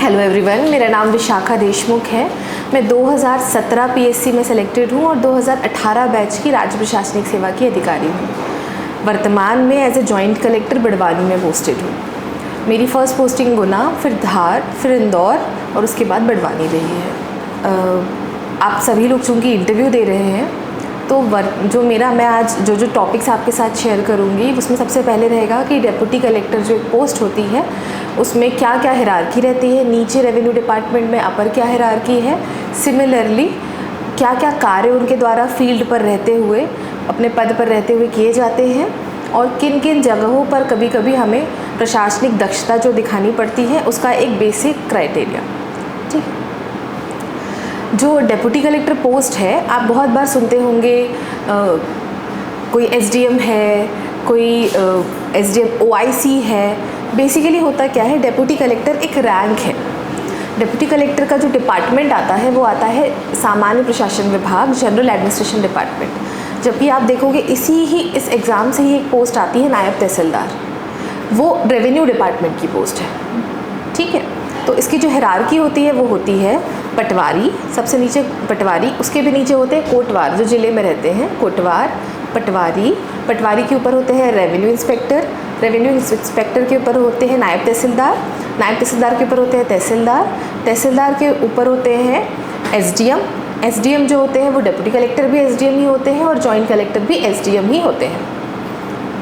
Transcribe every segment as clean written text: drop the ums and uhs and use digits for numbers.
Hello everyone, मेरा नाम विशाखा देशमुख है। मैं 2017 पीएससी में सेलेक्टेड हूँ और 2018 बैच की राज्य प्रशासनिक सेवा की अधिकारी हूँ। वर्तमान में as a joint collector Barwani में पोस्टेड हूँ। मेरी फ़र्स्ट पोस्टिंग गुना, फिर धार, फिर इंदौर और उसके बाद बड़वानी रही है। आप सभी लोग चूँकि इंटरव्यू दे रहे हैं तो मैं आज जो टॉपिक्स आपके साथ शेयर करूँगी उसमें सबसे पहले रहेगा कि डेप्यूटी कलेक्टर जो एक पोस्ट होती है उसमें क्या क्या हिरार्की रहती है, नीचे रेवेन्यू डिपार्टमेंट में अपर क्या हिरार्की है, सिमिलरली क्या क्या कार्य उनके द्वारा फील्ड पर रहते हुए, अपने पद पर रहते हुए किए जाते हैं और किन किन जगहों पर कभी कभी हमें प्रशासनिक दक्षता जो दिखानी पड़ती है उसका एक बेसिक क्राइटेरिया। ठीक है, जो डेप्यूटी कलेक्टर पोस्ट है आप बहुत बार सुनते होंगे, कोई एसडीएम है, कोई एसडीएम ओआईसी है। बेसिकली होता क्या है, डेप्यूटी कलेक्टर एक रैंक है। डेप्यूटी कलेक्टर का जो डिपार्टमेंट आता है वो आता है सामान्य प्रशासन विभाग, जनरल एडमिनिस्ट्रेशन डिपार्टमेंट। जबकि आप देखोगे इस एग्ज़ाम से ही एक पोस्ट आती है नायब तहसीलदार, वो रेवेन्यू डिपार्टमेंट की पोस्ट है। ठीक है, तो इसकी जो हिरार्की होती है वो होती है पटवारी, सबसे नीचे पटवारी, उसके भी नीचे होते हैं कोटवार जो ज़िले में रहते हैं, कोटवार, पटवारी, पटवारी के ऊपर होते हैं रेवेन्यू इंस्पेक्टर, रेवेन्यू इंस्पेक्टर के ऊपर होते हैं नायब तहसीलदार, नायब तहसीलदार के ऊपर होते हैं तहसीलदार, तहसीलदार के ऊपर होते हैं एसडीएम, एसडीएम जो होते हैं वो डेप्यूटी कलेक्टर भी एसडीएम ही होते हैं और जॉइंट कलेक्टर भी एसडीएम ही होते हैं।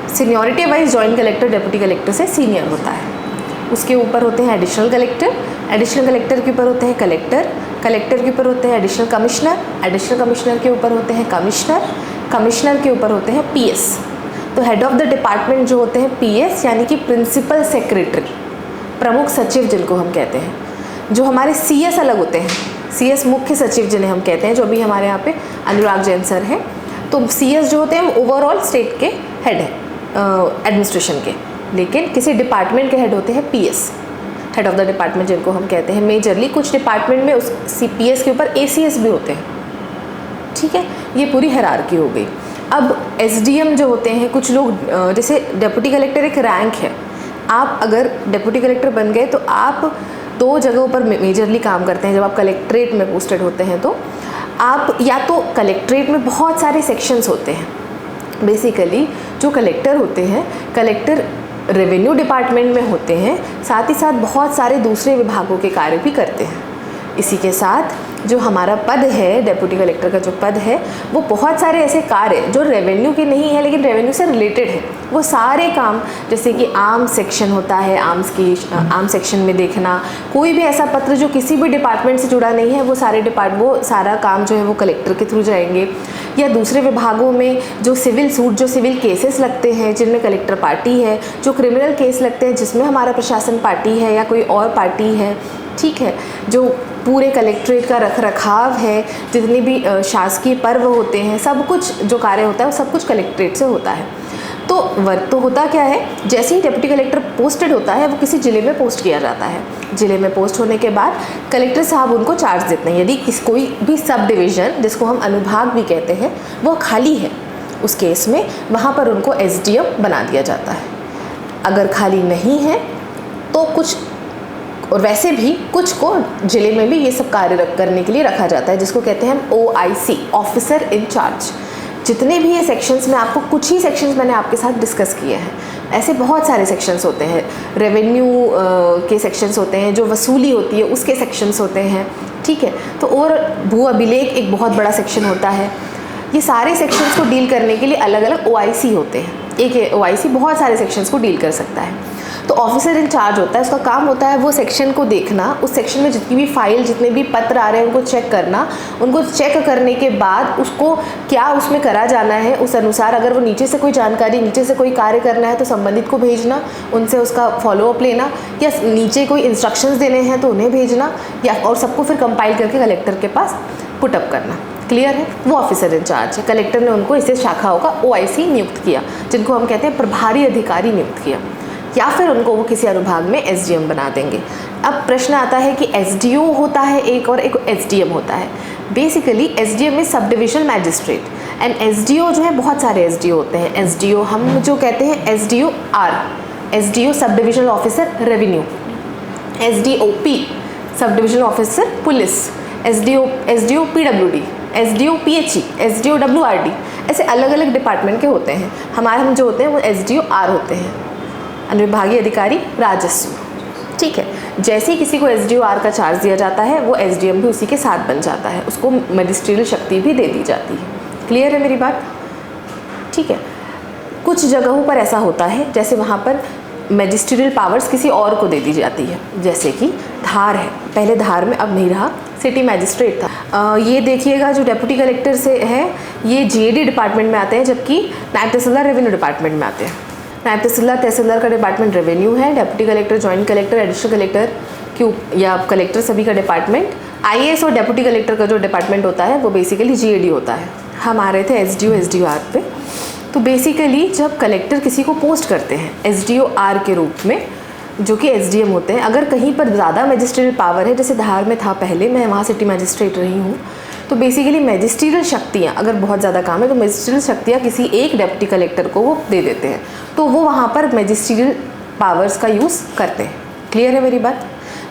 Seniority wise joint collector deputy collector से सीनियर होता है। उसके ऊपर होते हैं एडिशनल कलेक्टर, एडिशनल कलेक्टर के ऊपर होते हैं कलेक्टर, कलेक्टर के ऊपर होते हैं एडिशनल कमिश्नर, एडिशनल कमिश्नर के ऊपर होते हैं कमिश्नर, कमिश्नर के ऊपर होते हैं पीएस। तो हेड ऑफ द डिपार्टमेंट जो होते हैं पीएस यानी कि प्रिंसिपल सेक्रेटरी, प्रमुख सचिव जिनको हम कहते हैं। जो हमारे सीएस अलग होते हैं, सीएस मुख्य सचिव जिन्हें हम कहते हैं, जो अभी हमारे यहाँ पे अनुराग जैन सर हैं। तो सीएस जो होते हैं वो ओवरऑल स्टेट के हेड हैं एडमिनिस्ट्रेशन के, लेकिन किसी डिपार्टमेंट के हेड होते हैं PS, head of the department जिनको हम कहते हैं। मेजरली कुछ डिपार्टमेंट में उस सीपीएस के ऊपर एसीएस भी होते हैं। ठीक है, ये पूरी हिरार्की हो गई। अब एसडीएम जो होते हैं, कुछ लोग जैसे डेप्यूटी कलेक्टर एक रैंक है, आप अगर डेप्यूटी कलेक्टर बन गए तो आप दो जगहों पर मेजरली काम करते हैं। जब आप कलेक्ट्रेट में पोस्टेड होते हैं तो आप या तो कलेक्ट्रेट में बहुत सारे सेक्शंस होते हैं। बेसिकली जो कलेक्टर होते हैं, कलेक्टर रेवेन्यू डिपार्टमेंट में होते हैं, साथ ही साथ बहुत सारे दूसरे विभागों के कार्य भी करते हैं। इसी के साथ जो हमारा पद है, डेप्यूटी कलेक्टर का जो पद है, वो बहुत सारे ऐसे कार्य जो रेवेन्यू के नहीं है लेकिन रेवेन्यू से रिलेटेड है, वो सारे काम, जैसे कि आम सेक्शन होता है, आम सेक्शन में देखना, कोई भी ऐसा पत्र जो किसी भी डिपार्टमेंट से जुड़ा नहीं है, वो सारा काम जो है वो कलेक्टर के थ्रू जाएंगे। या दूसरे विभागों में जो सिविल सूट, जो सिविल केसेस लगते हैं जिनमें कलेक्टर पार्टी है, जो क्रिमिनल केस लगते हैं जिसमें हमारा प्रशासन पार्टी है या कोई और पार्टी है। ठीक है, जो पूरे कलेक्ट्रेट का रखरखाव है, जितने भी शासकीय पर्व होते हैं, सब कुछ जो कार्य होता है वो सब कुछ कलेक्ट्रेट से होता है। तो होता क्या है, जैसे ही डेप्यूटी कलेक्टर पोस्टेड होता है वो किसी ज़िले में पोस्ट किया जाता है। ज़िले में पोस्ट होने के बाद कलेक्टर साहब उनको चार्ज देते हैं। यदि कोई भी सब डिवीज़न, जिसको हम अनुभाग भी कहते हैं, वो खाली है, उस केस में वहाँ पर उनको एसडीएम बना दिया जाता है। अगर खाली नहीं है तो कुछ, और वैसे भी कुछ को ज़िले में भी ये सब कार्य करने के लिए रखा जाता है, जिसको कहते हैं हम OIC, ऑफिसर इन चार्ज। जितने भी ये सेक्शंस में आपको कुछ ही सेक्शंस मैंने आपके साथ डिस्कस किए हैं, ऐसे बहुत सारे सेक्शंस होते हैं। रेवेन्यू के सेक्शंस होते हैं, जो वसूली होती है उसके सेक्शंस होते हैं। ठीक है, तो और भू अभिलेख एक बहुत बड़ा सेक्शन होता है। ये सारे सेक्शंस को डील करने के लिए अलग अलग OIC होते हैं। एक OIC बहुत सारे सेक्शंस को डील कर सकता है। तो ऑफिसर इन चार्ज होता है, उसका काम होता है वो सेक्शन को देखना, उस सेक्शन में जितनी भी फाइल, जितने भी पत्र आ रहे हैं उनको चेक करना, उनको चेक करने के बाद उसको क्या उसमें करा जाना है उस अनुसार, अगर वो नीचे से कोई जानकारी, नीचे से कोई कार्य करना है तो संबंधित को भेजना, उनसे उसका फॉलोअप लेना, या नीचे कोई इंस्ट्रक्शंस देने हैं तो उन्हें भेजना, या और सबको फिर कंपाइल करके कलेक्टर के पास पुटअप करना। क्लियर है, वो ऑफिसर इन चार्ज है। कलेक्टर ने उनको इसे शाखाओं का OIC नियुक्त किया, जिनको हम कहते हैं प्रभारी अधिकारी नियुक्त किया, या फिर उनको वो किसी अनुभाग में SDM बना देंगे। अब प्रश्न आता है कि SDO होता है एक और एक SDM होता है। Basically SDM is sub divisional magistrate and SDO जो है, बहुत सारे SDO होते हैं। SDO हम जो कहते हैं SDO sub divisional officer revenue, SDOP sub divisional officer police, SDO PWD, SDO PHE, SDO WRD, ऐसे अलग अलग डिपार्टमेंट के होते हैं। हमारे हम जो होते हैं वो एसडीओ आर होते हैं, अनुविभागीय अधिकारी राजस्व। ठीक है, जैसे ही किसी को एसडीओ आर का चार्ज दिया जाता है वो एसडीएम भी उसी के साथ बन जाता है, उसको मैजिस्ट्रियल शक्ति भी दे दी जाती है। क्लियर है मेरी बात? ठीक है, कुछ जगहों पर ऐसा होता है जैसे वहाँ पर मैजिस्ट्रियल पावर्स किसी और को दे दी जाती है, जैसे कि धार है, पहले धार में अब नहीं रहा, सिटी मैजिस्ट्रेट था। ये देखिएगा जो डेप्यूटी कलेक्टर से है ये जीएडी डिपार्टमेंट में आते हैं, जबकि नायब तहसीलदार रेवेन्यू डिपार्टमेंट में आते हैं। नायब तहसीलदार का डिपार्टमेंट रेवेन्यू है, deputy collector, joint collector, additional collector क्यों या कलेक्टर सभी का डिपार्टमेंट। आईएएस और डेप्यूटी कलेक्टर का जो डिपार्टमेंट होता है वो बेसिकली जीएडी होता है। हम आ रहे थे एसडीओ आर पे। तो बेसिकली जब कलेक्टर किसी को पोस्ट करते हैं एसडीओ आर के रूप में, जो कि एसडीएम होते हैं, अगर कहीं पर ज़्यादा मैजिस्ट्रियल पावर है, जैसे धार में था पहले, मैं वहाँ सिटी मैजिस्ट्रेट रही हूँ, तो बेसिकली मैजिस्ट्रियल शक्तियाँ अगर बहुत ज़्यादा काम है तो मैजिस्ट्रियल शक्तियाँ किसी एक डेप्यूटी कलेक्टर को वो दे देते हैं, तो वो वहाँ पर मैजिस्ट्रियल पावर्स का यूज़ करते हैं। क्लियर है मेरी बात?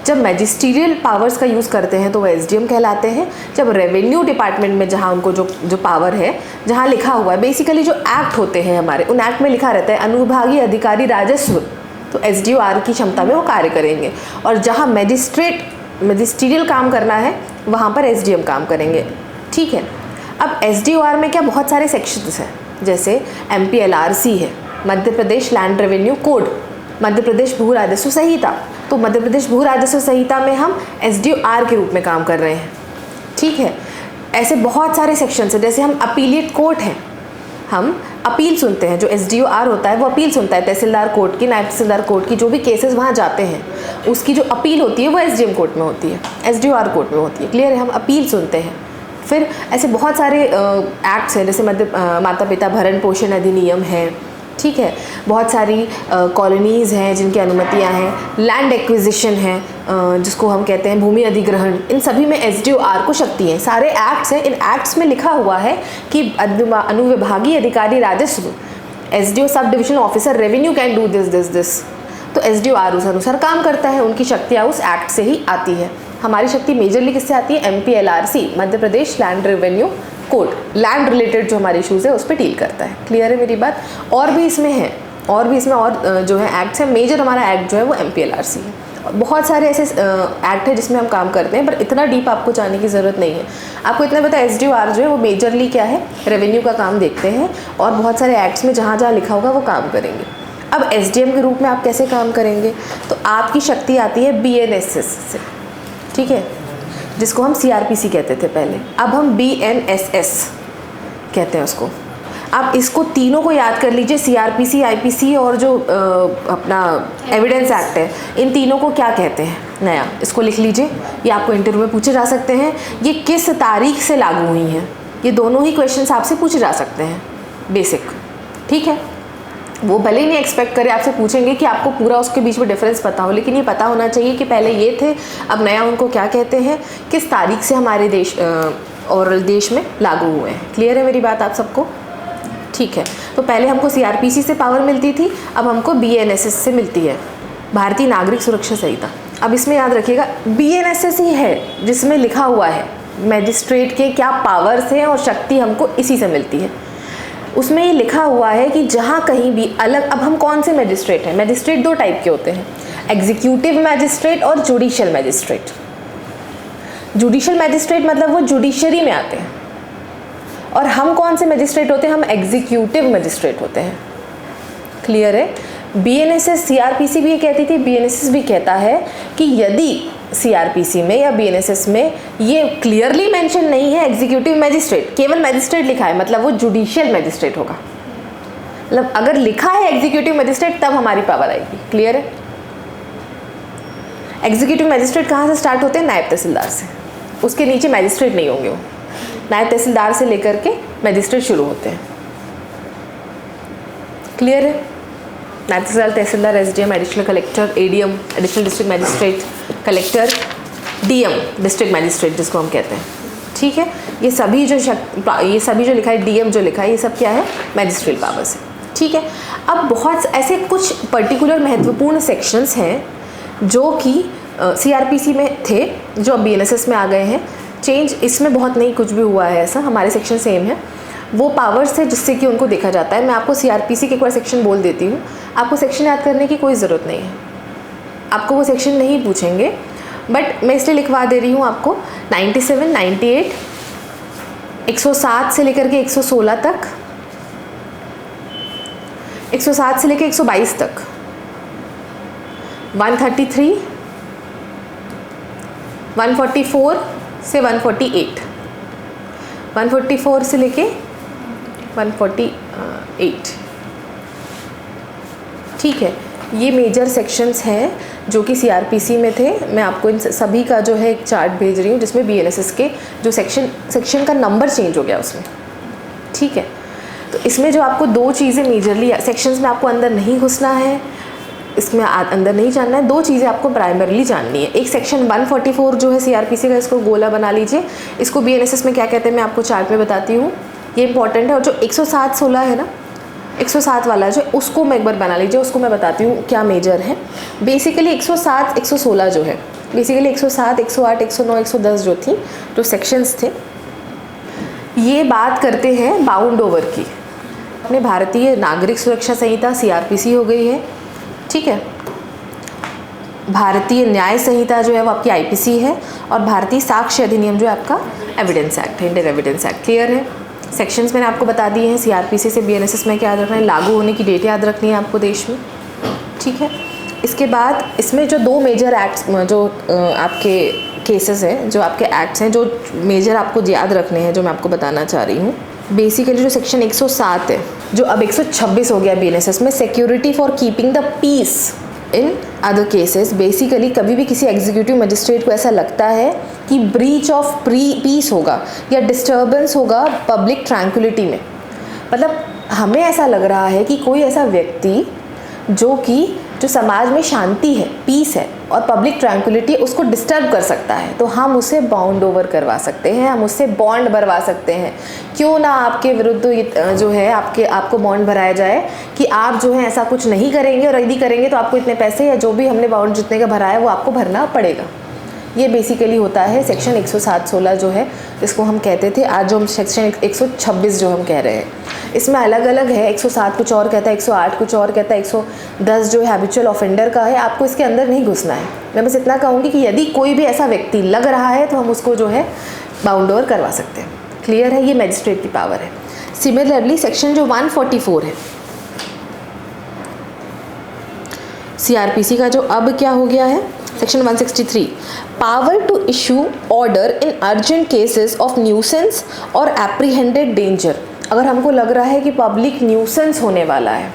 जब मैजिस्ट्रियल पावर्स का यूज़ करते हैं तो वो एसडीएम कहलाते हैं। जब रेवेन्यू डिपार्टमेंट में जहाँ उनको जो पावर है, जहाँ लिखा हुआ है बेसिकली जो एक्ट होते हैं हमारे, उन एक्ट में लिखा रहता है अनुविभागीय अधिकारी राजस्व, तो एसडीओ आर की क्षमता में वो कार्य करेंगे। और जहाँ मैजिस्ट्रियल काम करना है वहाँ पर एसडीएम काम करेंगे। ठीक है, अब एसडीओ आर में क्या बहुत सारे सेक्शंस हैं, जैसे MPLRC है, मध्य Pradesh land revenue code, Madhya Pradesh भू राजस्व संहिता। तो मध्य प्रदेश भू राजस्व संहिता में हम एसडीओ आर के रूप में काम कर रहे हैं। ठीक है, ऐसे बहुत सारे सेक्शंस हैं, जैसे हम अपीलिएट कोर्ट हैं, हम अपील सुनते हैं, जो एसडीओ आर होता है वो अपील सुनता है तहसीलदार कोर्ट की, नायब तहसीलदार कोर्ट की, जो भी केसेस वहाँ जाते हैं उसकी जो अपील होती है वो एसडीएम कोर्ट में होती है, एसडीओ आर कोर्ट में होती है। क्लियर है? हम अपील सुनते हैं। फिर ऐसे बहुत सारे एक्ट्स हैं, जैसे माता पिता भरण पोषण अधिनियम है। ठीक है, बहुत सारी कॉलोनीज़ हैं जिनकी अनुमतियां हैं, लैंड एक्विजिशन है जिसको हम कहते हैं भूमि अधिग्रहण, इन सभी में एसडीओ आर को शक्ति है। सारे एक्ट्स हैं, इन एक्ट्स में लिखा हुआ है कि अनुविभागीय अधिकारी राजस्व, SDO sub divisional officer revenue can do this, तो एसडीओ आर उस अनुसार काम करता है। उनकी शक्तियाँ उस एक्ट से ही आती है। हमारी शक्ति मेजरली किससे आती है? MPLRC, Madhya Pradesh land revenue code, land related जो हमारे इशूज़ है उस पर डील करता है। क्लियर है मेरी बात? और भी इसमें है, और जो है एक्ट्स है, मेजर हमारा एक्ट जो है वो MPLRC है। बहुत सारे ऐसे एक्ट है जिसमें हम काम करते हैं, पर इतना डीप आपको जाने की ज़रूरत नहीं है। आपको इतना पता है एसडीओ आर जो है वो मेजरली क्या है, रेवेन्यू का काम देखते हैं, और बहुत सारे एक्ट्स में जहाँ जहाँ लिखा होगा वो काम करेंगे। अब एसडीएम के रूप में आप कैसे काम करेंगे? तो आपकी शक्ति आती है BNSS से। ठीक है, जिसको हम CRPC कहते थे पहले, अब हम BNSS कहते हैं उसको। आप इसको तीनों को याद कर लीजिए, CRPC, IPC और जो अपना एविडेंस एक्ट है, इन तीनों को क्या कहते हैं नया, इसको लिख लीजिए। ये आपको इंटरव्यू में पूछे जा सकते हैं। ये किस तारीख से लागू हुई हैं, ये दोनों ही क्वेश्चंस आपसे पूछे जा सकते हैं बेसिक। ठीक है, वो भले ही नहीं एक्सपेक्ट करे आपसे पूछेंगे कि आपको पूरा उसके बीच में डिफरेंस पता हो, लेकिन ये पता होना चाहिए कि पहले ये थे, अब नया उनको क्या कहते हैं, किस तारीख से हमारे देश में लागू हुए हैं। क्लियर है मेरी बात आप सबको? ठीक है, तो पहले हमको CRPC से पावर मिलती थी, अब हमको BNSS से मिलती है, भारतीय नागरिक सुरक्षा संहिता। अब इसमें याद रखिएगा BNSS ही है जिसमें लिखा हुआ है मैजिस्ट्रेट के क्या पावर्स हैं और शक्ति हमको इसी से मिलती है। उसमें ये लिखा हुआ है कि जहाँ कहीं भी अलग, अब हम कौन से मैजिस्ट्रेट हैं? मैजिस्ट्रेट दो टाइप के होते हैं, एग्जीक्यूटिव मैजिस्ट्रेट और जुडिशियल मैजिस्ट्रेट। जुडिशियल मैजिस्ट्रेट मतलब वो जुडिशरी में आते हैं, और हम कौन से मैजिस्ट्रेट होते हैं? हम एग्जीक्यूटिव मैजिस्ट्रेट होते हैं। क्लियर है? BNSS, CRPC भी ये कहती थी, BNSS भी कहता है कि यदि CRPC में या BNSS में ये क्लियरली मेंशन नहीं है एग्जीक्यूटिव मैजिस्ट्रेट, केवल मैजिस्ट्रेट लिखा है, मतलब वो जुडिशियल मैजिस्ट्रेट होगा। मतलब अगर लिखा है एग्जीक्यूटिव मैजिस्ट्रेट तब हमारी पावर आएगी। क्लियर है? एग्जीक्यूटिव मैजिस्ट्रेट कहाँ से स्टार्ट होते हैं? नायब तहसीलदार से, उसके नीचे मैजिस्ट्रेट नहीं होंगे, वो नायब तहसीलदार से लेकर के मैजिस्ट्रेट शुरू होते हैं। क्लियर है? नायब तहसीलदार, SDM, additional collector, ADM, additional district magistrate, collector, DM, district magistrate जिसको हम कहते हैं। ठीक है, ये सभी जो लिखा है, DM जो लिखा है, ये सब क्या है? मैजिस्ट्रियल पावर्स है। ठीक है, अब बहुत ऐसे कुछ पर्टिकुलर महत्वपूर्ण सेक्शंस हैं जो कि CRPC में थे जो अब BNSS में आ गए हैं। चेंज इसमें बहुत नहीं कुछ भी हुआ है ऐसा, हमारे सेक्शन सेम है। वो पावर्स है जिससे कि उनको देखा जाता है। मैं आपको CRPC के एक बार सेक्शन बोल देती हूँ, आपको सेक्शन याद करने की कोई ज़रूरत नहीं है, आपको वो सेक्शन नहीं पूछेंगे, बट मैं इसलिए लिखवा दे रही हूँ आपको। 97, 98, 107 से लेकर के 116 तक, 107 से लेकर 122 तक, 133, 144 से 148, 144 से लेके 148, ठीक है। ये मेजर सेक्शंस हैं जो कि CRPC में थे। मैं आपको इन सभी का जो है एक चार्ट भेज रही हूँ जिसमें BNSS के जो सेक्शन का नंबर चेंज हो गया उसमें, ठीक है। तो इसमें जो आपको दो चीज़ें मेजरली सेक्शंस में आपको अंदर नहीं घुसना है, इसमें अंदर नहीं जानना है, दो चीज़ें आपको प्राइमरली जाननी है। एक सेक्शन 144 जो है CRPC का, इसको गोला बना लीजिए। इसको BNSS में क्या कहते हैं मैं आपको चार्ट में बताती हूँ, ये इंपॉर्टेंट है। और जो 107-16 है ना, 107 वाला जो, उसको मैं एक बार बना लीजिए, उसको मैं बताती हूँ क्या मेजर है। बेसिकली 107-116 जो है, बेसिकली 107, 108, 109, 110 जो थी, जो सेक्शंस थे, ये बात करते हैं बाउंड ओवर की। अपने भारतीय नागरिक सुरक्षा संहिता CRPC हो गई है, ठीक है। भारतीय न्याय संहिता जो है वो आपकी IPC है, और भारतीय साक्ष्य अधिनियम जो है आपका एविडेंस एक्ट है, इंडियन एविडेंस एक्ट। क्लियर है? सेक्शंस मैंने आपको बता दिए हैं। CRPC से BNSS में क्या याद रखना है, लागू होने की डेट याद रखनी है आपको देश में, ठीक है। इसके बाद इसमें जो दो मेजर एक्ट्स जो आपके केसेस हैं, जो आपके एक्ट्स हैं, जो मेजर आपको याद रखने हैं, जो मैं आपको बताना चाह रही हूँ। बेसिकली जो सेक्शन 107 है, जो अब 126 हो गया BNSS में, security for keeping the peace in other cases. Basically कभी भी किसी एग्जीक्यूटिव मजिस्ट्रेट को ऐसा लगता है कि ब्रीच ऑफ पीस होगा या डिस्टर्बेंस होगा पब्लिक ट्रैंक्विलिटी में, मतलब हमें ऐसा लग रहा है कि कोई ऐसा व्यक्ति जो समाज में शांति है, पीस है और पब्लिक ट्रैंक्विलिटी उसको डिस्टर्ब कर सकता है, तो हम उसे बाउंड ओवर करवा सकते हैं, हम उससे बॉन्ड भरवा सकते हैं। क्यों ना आपके विरुद्ध जो है आपको बॉन्ड भराया जाए कि आप जो है ऐसा कुछ नहीं करेंगे, और यदि करेंगे तो आपको इतने पैसे या जो भी हमने बाउंड जितने का भरा है वो आपको भरना पड़ेगा। ये बेसिकली होता है सेक्शन 107-16 जो है, इसको हम कहते थे। आज जो हम सेक्शन 126 जो हम कह रहे हैं, इसमें अलग अलग है। 107 कुछ और कहता है, 108 कुछ और कहता है, 110 जो है हैबिचुअल ऑफेंडर का है। आपको इसके अंदर नहीं घुसना है। मैं बस इतना कहूँगी कि यदि कोई भी ऐसा व्यक्ति लग रहा है तो हम उसको जो है बाउंड ओवर करवा सकते हैं। क्लियर है? ये मैजिस्ट्रेट की पावर है। सिमिलरली सेक्शन जो 144 है CRPC का, जो अब क्या हो गया है, section 163, power to issue order in urgent cases of nuisance और एप्रीहेंडेड डेंजर। अगर हमको लग रहा है कि पब्लिक न्यूसेंस होने वाला है,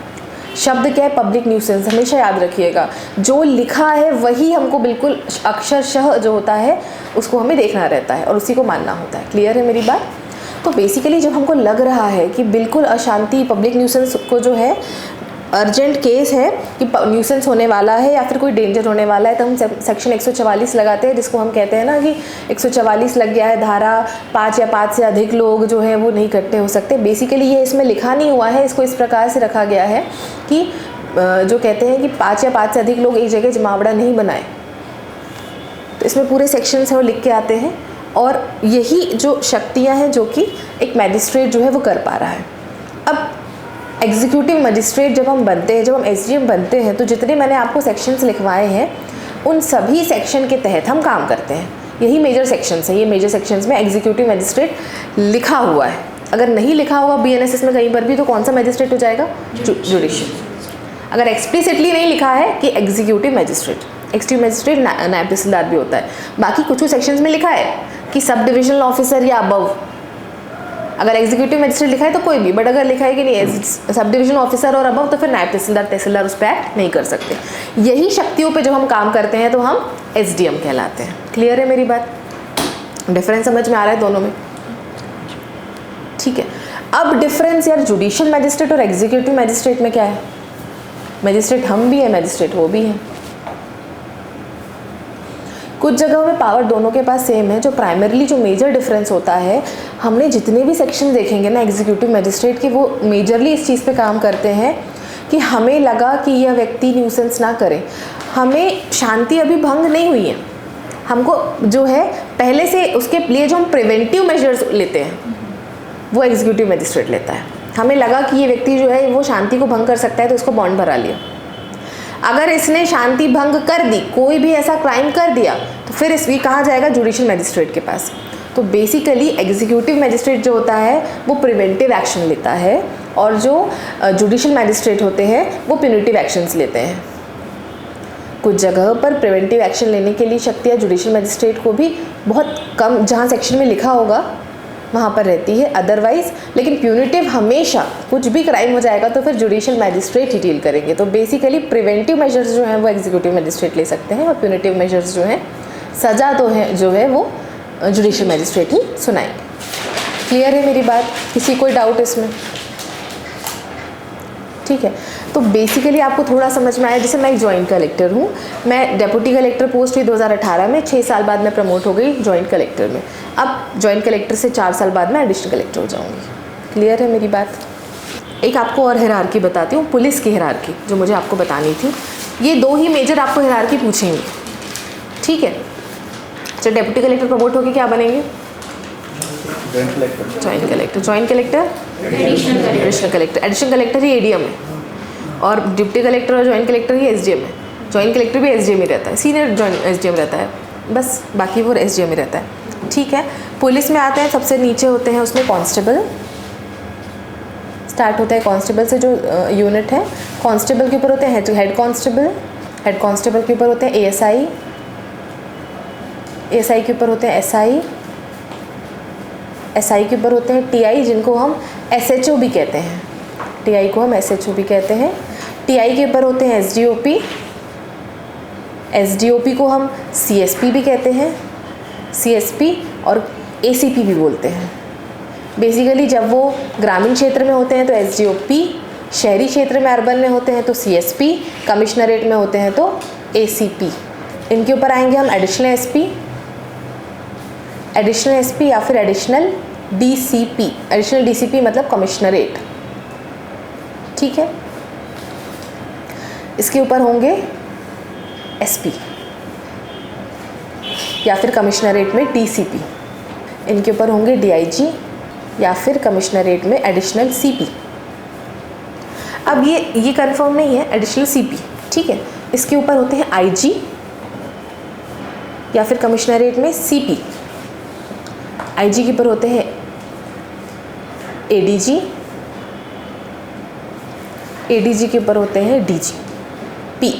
शब्द क्या है, पब्लिक न्यूसेंस, हमेशा याद रखिएगा। जो लिखा है वही हमको बिल्कुल अक्षरशः जो होता है उसको हमें देखना रहता है और उसी को मानना होता है। क्लियर है मेरी बात? तो बेसिकली जब हमको लग रहा है कि बिल्कुल अशांति, पब्लिक न्यूसेंस को जो है अर्जेंट केस है कि न्यूसेंस होने वाला है या फिर कोई डेंजर होने वाला है, तो हम सेक्शन 144 लगाते हैं, जिसको हम कहते हैं ना कि 144 लग गया है, धारा 5 या 5 से अधिक लोग जो हैं वो नहीं इकट्ठे हो सकते। बेसिकली ये इसमें लिखा नहीं हुआ है, इसको इस प्रकार से रखा गया है कि जो कहते हैं कि 5 या 5 से अधिक लोग एक जगह जमावड़ा नहीं बनाए। तो इसमें पूरे सेक्शंस हैं वो लिख के आते हैं, और यही जो शक्तियाँ हैं जो कि एक मैजिस्ट्रेट जो है वो कर पा रहा है। अब एग्जीक्यूटिव मजिस्ट्रेट जब हम बनते हैं, जब हम SDM बनते हैं, तो जितने मैंने आपको सेक्शंस लिखवाए हैं उन सभी सेक्शन के तहत हम काम करते हैं। यही मेजर सेक्शंस हैं। ये मेजर सेक्शंस में एग्जीक्यूटिव मजिस्ट्रेट लिखा हुआ है। अगर नहीं लिखा हुआ BNSS में कहीं पर भी, तो कौन सा मजिस्ट्रेट हो जाएगा? जुडिशियल। अगर एक्सप्लिसिटली नहीं लिखा है कि एग्जीक्यूटिव मजिस्ट्रेट नायब तहसीलदार भी होता है। बाकी कुछ सेक्शंस में लिखा है कि सब डिविजनल ऑफिसर या अबव। अगर एग्जीक्यूटिव मजिस्ट्रेट लिखा है तो कोई भी, बट अगर लिखा है कि नहीं सब डिविजन ऑफिसर और अबव, तो फिर नायब तहसीलदार उस पर एक्ट नहीं कर सकते। यही शक्तियों पे जब हम काम करते हैं तो हम SDM कहलाते हैं। क्लियर है मेरी बात? डिफरेंस समझ में आ रहा है दोनों में? ठीक है। अब डिफरेंस यार जुडिशियल मैजिस्ट्रेट और एग्जीक्यूटिव मैजिस्ट्रेट में क्या है? मैजिस्ट्रेट हम भी है, मैजिस्ट्रेट वो भी है। कुछ जगहों में पावर दोनों के पास सेम है। जो प्राइमरीली जो मेजर डिफरेंस होता है, हमने जितने भी सेक्शन देखेंगे ना एग्जीक्यूटिव मैजिस्ट्रेट के, वो मेजरली इस चीज़ पे काम करते हैं कि हमें लगा कि यह व्यक्ति न्यूसेंस ना करे, हमें शांति अभी भंग नहीं हुई है, हमको जो है पहले से उसके लिए जो हम प्रिवेंटिव मेजर्स लेते हैं वो एग्जीक्यूटिव मजिस्ट्रेट लेता है। हमें लगा कि ये व्यक्ति जो है वो शांति को भंग कर सकता है तो इसको बॉन्ड भरा लिया। अगर इसने शांति भंग कर दी, कोई भी ऐसा क्राइम कर दिया, तो फिर इसकी कहाँ जाएगा, जुडिशियल मजिस्ट्रेट के पास। तो बेसिकली एग्जीक्यूटिव मजिस्ट्रेट जो होता है वो प्रिवेंटिव एक्शन लेता है और जो जुडिशियल मजिस्ट्रेट होते हैं वो प्यूनिटिव एक्शंस लेते हैं। कुछ जगह पर प्रिवेंटिव एक्शन लेने के लिए शक्तियाँ जुडिशियल मजिस्ट्रेट को भी बहुत कम, जहाँ सेक्शन में लिखा होगा वहाँ पर रहती है अदरवाइज, लेकिन प्यूनिटिव हमेशा कुछ भी क्राइम हो जाएगा तो फिर जुडिशियल मजिस्ट्रेट ही डील करेंगे। तो बेसिकली प्रिवेंटिव मेजर्स जो हैं वो एग्जीक्यूटिव मजिस्ट्रेट ले सकते हैं और प्यूनिटिव मेजर्स जो हैं, सज़ा तो है जो है वो जुडिशियल मजिस्ट्रेट ही सुनाएंगे। क्लियर है मेरी बात? किसी कोई डाउट इसमें? ठीक है, तो बेसिकली आपको थोड़ा समझ में आया। जैसे मैं एक जॉइंट कलेक्टर हूँ, मैं डेप्यूटी कलेक्टर पोस्ट हुई 2018 में, 6 साल बाद मैं प्रमोट हो गई जॉइंट कलेक्टर में। अब जॉइंट कलेक्टर से 4 साल बाद मैं एडिशनल कलेक्टर हो जाऊँगी। क्लियर है मेरी बात? एक आपको और हिरार्की बताती हूँ, पुलिस की हिरार्की जो मुझे आपको बतानी थी। ये 2 ही मेजर आपको हिरार्की पूछेंगे, ठीक है। अच्छा, डेप्यूटी कलेक्टर प्रमोट होकर क्या बनेंगे? Joint collector. Joint collector additional collector. Additional collector ही एडीएम है और डिप्टी कलेक्टर और जॉइंट कलेक्टर ही एसडीएम है। जॉइंट कलेक्टर भी एसडीएम ही रहता है, सीनियर जॉइंट एसडीएम रहता है, बस बाकी वो एसडीएम ही रहता है। ठीक है, पुलिस में आते हैं, सबसे नीचे होते हैं उसमें कांस्टेबल। स्टार्ट होता है कांस्टेबल से, जो यूनिट है। कांस्टेबल के ऊपर होते हैं हेड कांस्टेबल। हेड कांस्टेबल के ऊपर होते हैं एएसआई। एएसआई के ऊपर होते हैं एसआई। एसआई के ऊपर होते हैं टीआई, जिनको हम एसएचओ भी कहते हैं। टीआई को हम एसएचओ भी कहते हैं। टीआई के ऊपर होते हैं एसडीओपी। एसडीओपी को हम सीएसपी भी कहते हैं। सीएसपी और एसीपी भी बोलते हैं। बेसिकली जब वो ग्रामीण क्षेत्र में होते हैं तो एसडीओपी, शहरी क्षेत्र में अर्बन में होते हैं तो सीएसपी, कमिश्नरेट में होते हैं तो एसीपी। इनके ऊपर आएंगे हम एडिशनल एसपी, एडिशनल एसपी या फिर एडिशनल डीसीपी। एडिशनल डीसीपी मतलब कमिश्नरेट, ठीक है। इसके ऊपर होंगे एसपी या फिर कमिश्नरेट में डीसीपी। इनके ऊपर होंगे डीआईजी या फिर कमिश्नरेट में एडिशनल सीपी। अब ये कंफर्म नहीं है, एडिशनल सीपी, ठीक है। इसके ऊपर होते हैं आईजी या फिर कमिश्नरेट में सीपी। आईजी के ऊपर होते हैं एडीजी। एडीजी के ऊपर होते हैं डीजीपी।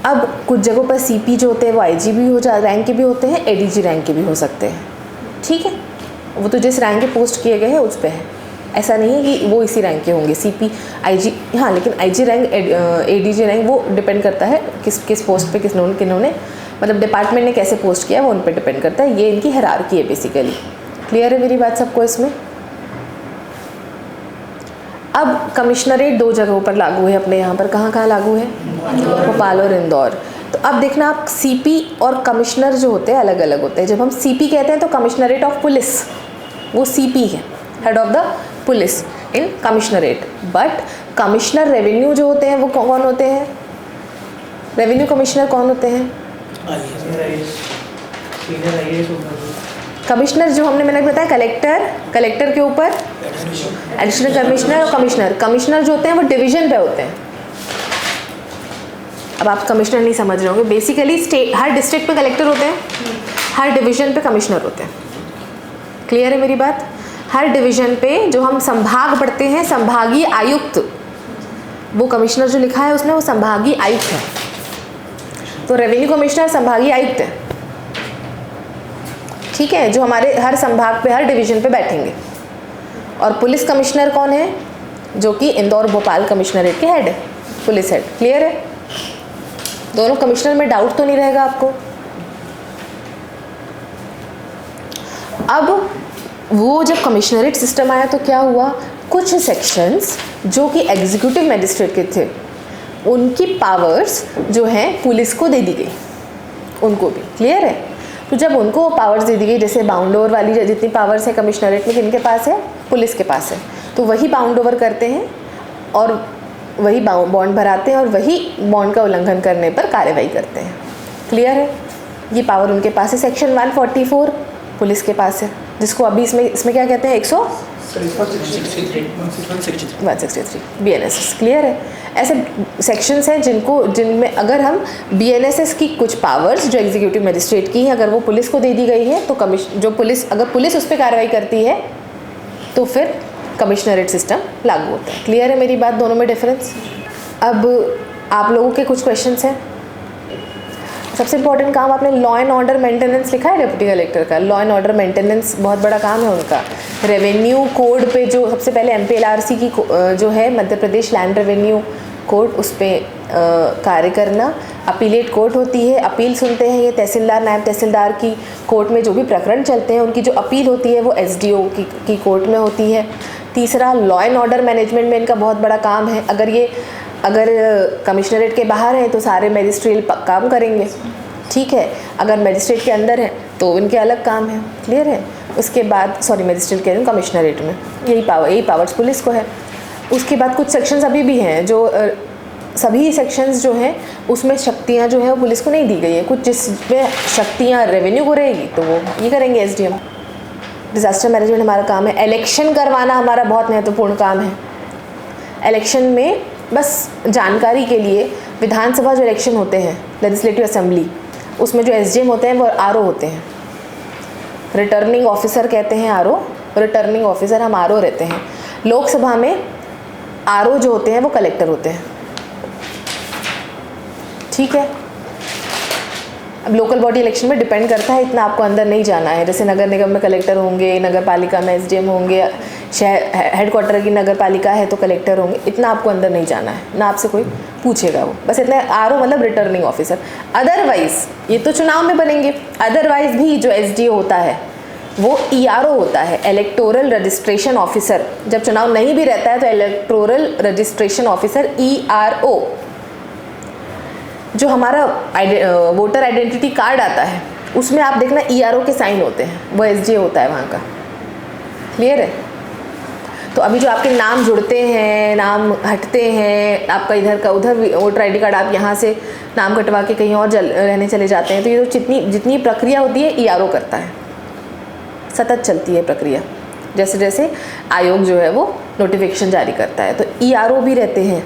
अब कुछ जगहों पर सीपी जो होते हैं वो आईजी भी रैंक के भी होते हैं, एडीजी रैंक के भी हो सकते हैं, ठीक है। वो तो जिस रैंक के पोस्ट किए गए हैं उस पर है, ऐसा नहीं है कि वो इसी रैंक के होंगे। सीपी, आईजी, हाँ, लेकिन आईजी रैंक, एडीजी रैंक वो डिपेंड करता है किस पोस्ट पे किन्होंने मतलब डिपार्टमेंट ने कैसे पोस्ट किया, वो उन पर डिपेंड करता है। ये इनकी हायरार्की है बेसिकली। क्लियर है मेरी बात सबको इसमें? अब कमिश्नरेट 2 जगहों पर लागू है अपने यहाँ पर। कहाँ लागू है? भोपाल और इंदौर। तो अब देखना आप, सीपी और कमिश्नर जो होते हैं अलग अलग होते हैं। जब हम सीपी कहते हैं तो कमिश्नरेट ऑफ पुलिस, वो सीपी है, head of the police in commissionerate. But commissioner revenue जो होते हैं वो कौन होते हैं? रेवेन्यू कमिश्नर कौन होते हैं? कमिश्नर जो मैंने बताया कलेक्टर के ऊपर एडिशनल कमिश्नर और कमिश्नर जो होते हैं वो डिवीजन पे होते हैं। अब आप कमिश्नर नहीं समझ रहे होंगे, बेसिकली स्टेट, हर डिस्ट्रिक्ट पे कलेक्टर होते हैं, हर डिवीजन पे कमिश्नर होते हैं। क्लियर है मेरी बात? हर डिवीजन पे जो हम संभाग पढ़ते हैं, संभागीय आयुक्त, वो कमिश्नर जो लिखा है उसमें वो संभागीय आयुक्त है। तो रेवेन्यू कमिश्नर संभागीय आयुक्त है, ठीक है, जो हमारे हर संभाग पे, हर डिवीजन पे बैठेंगे। और पुलिस कमिश्नर कौन है? जो कि इंदौर भोपाल कमिश्नरेट के हेड है, पुलिस हेड। क्लियर है? दोनों कमिश्नर में डाउट तो नहीं रहेगा आपको। अब वो जब कमिश्नरेट सिस्टम आया तो क्या हुआ, कुछ सेक्शंस जो कि एग्जीक्यूटिव मजिस्ट्रेट के थे उनकी पावर्स जो हैं पुलिस को दे दी गई, उनको भी। क्लियर है? तो जब उनको पावर्स दे दी गई, जैसे बाउंड ओवर वाली जितनी पावर्स है कमिश्नरेट में, किनके पास है? पुलिस के पास है। तो वही बाउंड ओवर करते हैं और वही बॉन्ड भराते हैं और वही बॉन्ड का उल्लंघन करने पर कार्रवाई करते हैं। क्लियर है? ये पावर उनके पास है। सेक्शन 144 पुलिस के पास है, जिसको अभी इसमें क्या कहते हैं, 163 BNSS। क्लियर है? ऐसे सेक्शंस हैं जिनमें अगर हम BNSS की कुछ पावर्स जो एग्जीक्यूटिव मजिस्ट्रेट की हैं, अगर वो पुलिस को दे दी गई है तो अगर पुलिस उस पर कार्रवाई करती है तो फिर कमिश्नरेट सिस्टम लागू होता है। क्लियर है मेरी बात? दोनों में डिफरेंस। अब आप लोगों के कुछ क्वेश्चंस हैं। सबसे इंपॉर्टेंट काम, आपने लॉ एंड ऑर्डर मेंटेनेंस लिखा है डिप्टी कलेक्टर का। लॉ एंड ऑर्डर मेंटेनेंस बहुत बड़ा काम है उनका। रेवेन्यू कोड पे जो सबसे पहले MPLRC की जो है मध्य प्रदेश लैंड रेवेन्यू कोड, उस पर कार्य करना। अपीलेट कोर्ट होती है, अपील सुनते हैं ये तहसीलदार, नायब तहसीलदार की कोर्ट में जो भी प्रकरण चलते हैं उनकी जो अपील होती है वो SDO की कोर्ट में होती है। तीसरा, लॉ एंड ऑर्डर मैनेजमेंट में इनका बहुत बड़ा काम है। अगर कमिश्नरेट के बाहर हैं तो सारे मजिस्ट्रेट काम करेंगे, ठीक है। अगर मजिस्ट्रेट के अंदर हैं तो इनके अलग काम है। क्लियर है? उसके बाद मजिस्ट्रेट के कमिश्नरेट में यही पावर्स पुलिस को है। उसके बाद कुछ सेक्शंस अभी भी हैं जो सभी सेक्शंस जो हैं उसमें शक्तियाँ जो हैं वो पुलिस को नहीं दी गई है। कुछ जिसमें शक्तियाँ रेवेन्यू को रहेगी तो वो ये करेंगे SDM। डिज़ास्टर मैनेजमेंट हमारा काम है। इलेक्शन करवाना हमारा बहुत महत्वपूर्ण काम है। इलेक्शन में बस जानकारी के लिए, विधानसभा जो इलेक्शन होते हैं, लेजिस्लेटिव असेंबली, उसमें जो SDM होते हैं वो RO होते हैं। रिटर्निंग ऑफिसर कहते हैं RO, रिटर्निंग ऑफिसर हम RO रहते हैं। लोकसभा में RO जो होते हैं वो कलेक्टर होते हैं, ठीक है। अब लोकल बॉडी इलेक्शन में डिपेंड करता है, इतना आपको अंदर नहीं जाना है। जैसे नगर निगम में कलेक्टर होंगे, नगर पालिका में SDM होंगे, शहर हेडक्वार्टर की नगर पालिका है तो कलेक्टर होंगे, इतना आपको अंदर नहीं जाना है, ना आपसे कोई पूछेगा वो। बस इतना RO मतलब रिटर्निंग ऑफिसर। अदरवाइज ये तो चुनाव में बनेंगे, अदरवाइज भी जो SDO होता है वो ERO होता है, इलेक्टोरल रजिस्ट्रेशन ऑफिसर। जब चुनाव नहीं भी रहता है तो इलेक्टोरल रजिस्ट्रेशन ऑफिसर ERO। जो हमारा वोटर आइडेंटिटी कार्ड आता है उसमें आप देखना ERO के साइन होते हैं, वो SDO होता है वहाँ का। क्लियर है? तो अभी जो आपके नाम जुड़ते हैं, नाम हटते हैं, आपका इधर का उधर वोटर ID कार्ड, आप यहाँ से नाम कटवा के कहीं और रहने चले जाते हैं, तो ये जो जितनी प्रक्रिया होती है ERO करता है। सतत चलती है प्रक्रिया, जैसे जैसे आयोग जो है वो नोटिफिकेशन जारी करता है, तो ERO भी रहते हैं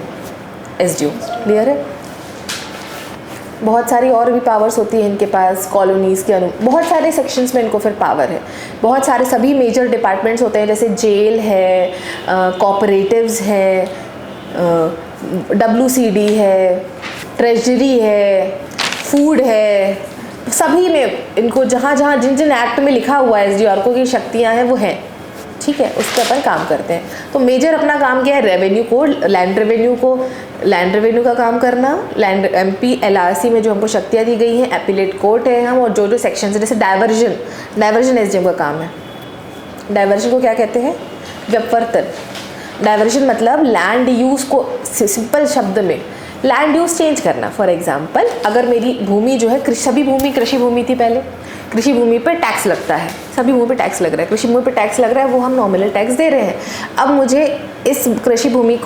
SDO। क्लियर है? बहुत सारी और भी पावर्स होती है इनके पास, कॉलोनीज़ के बहुत सारे सेक्शंस में इनको फिर पावर है। बहुत सारे सभी मेजर डिपार्टमेंट्स होते हैं, जैसे जेल है, कोऑपरेटिव्स है, WCD है, ट्रेजरी है, फूड है, सभी में इनको जहाँ जिन एक्ट में लिखा हुआ है SDO की शक्तियाँ हैं वो हैं, ठीक है। उस पर अपन काम करते हैं। तो मेजर अपना काम क्या है, रेवेन्यू को, लैंड रेवेन्यू का काम करना, लैंड MPLRC में जो हमको शक्तियाँ दी गई हैं, एपिलेट कोर्ट है हम, और जो सेक्शन है, जैसे डाइवर्जन SDM का काम है। डाइवर्जन को क्या कहते हैं, व्युत्पत्ति। डाइवर्जन मतलब लैंड यूज़ को, सिंपल शब्द में लैंड यूज़ चेंज करना। फॉर एग्जांपल, अगर मेरी भूमि जो है, सभी भूमि कृषि भूमि थी पहले, कृषि भूमि पर टैक्स लगता है, सभी भूमि पर टैक्स लग रहा है, कृषि भूमि पर टैक्स लग रहा है, वो हम नॉमिनल टैक्स दे रहे हैं। अब मुझे इस कृषि भूमि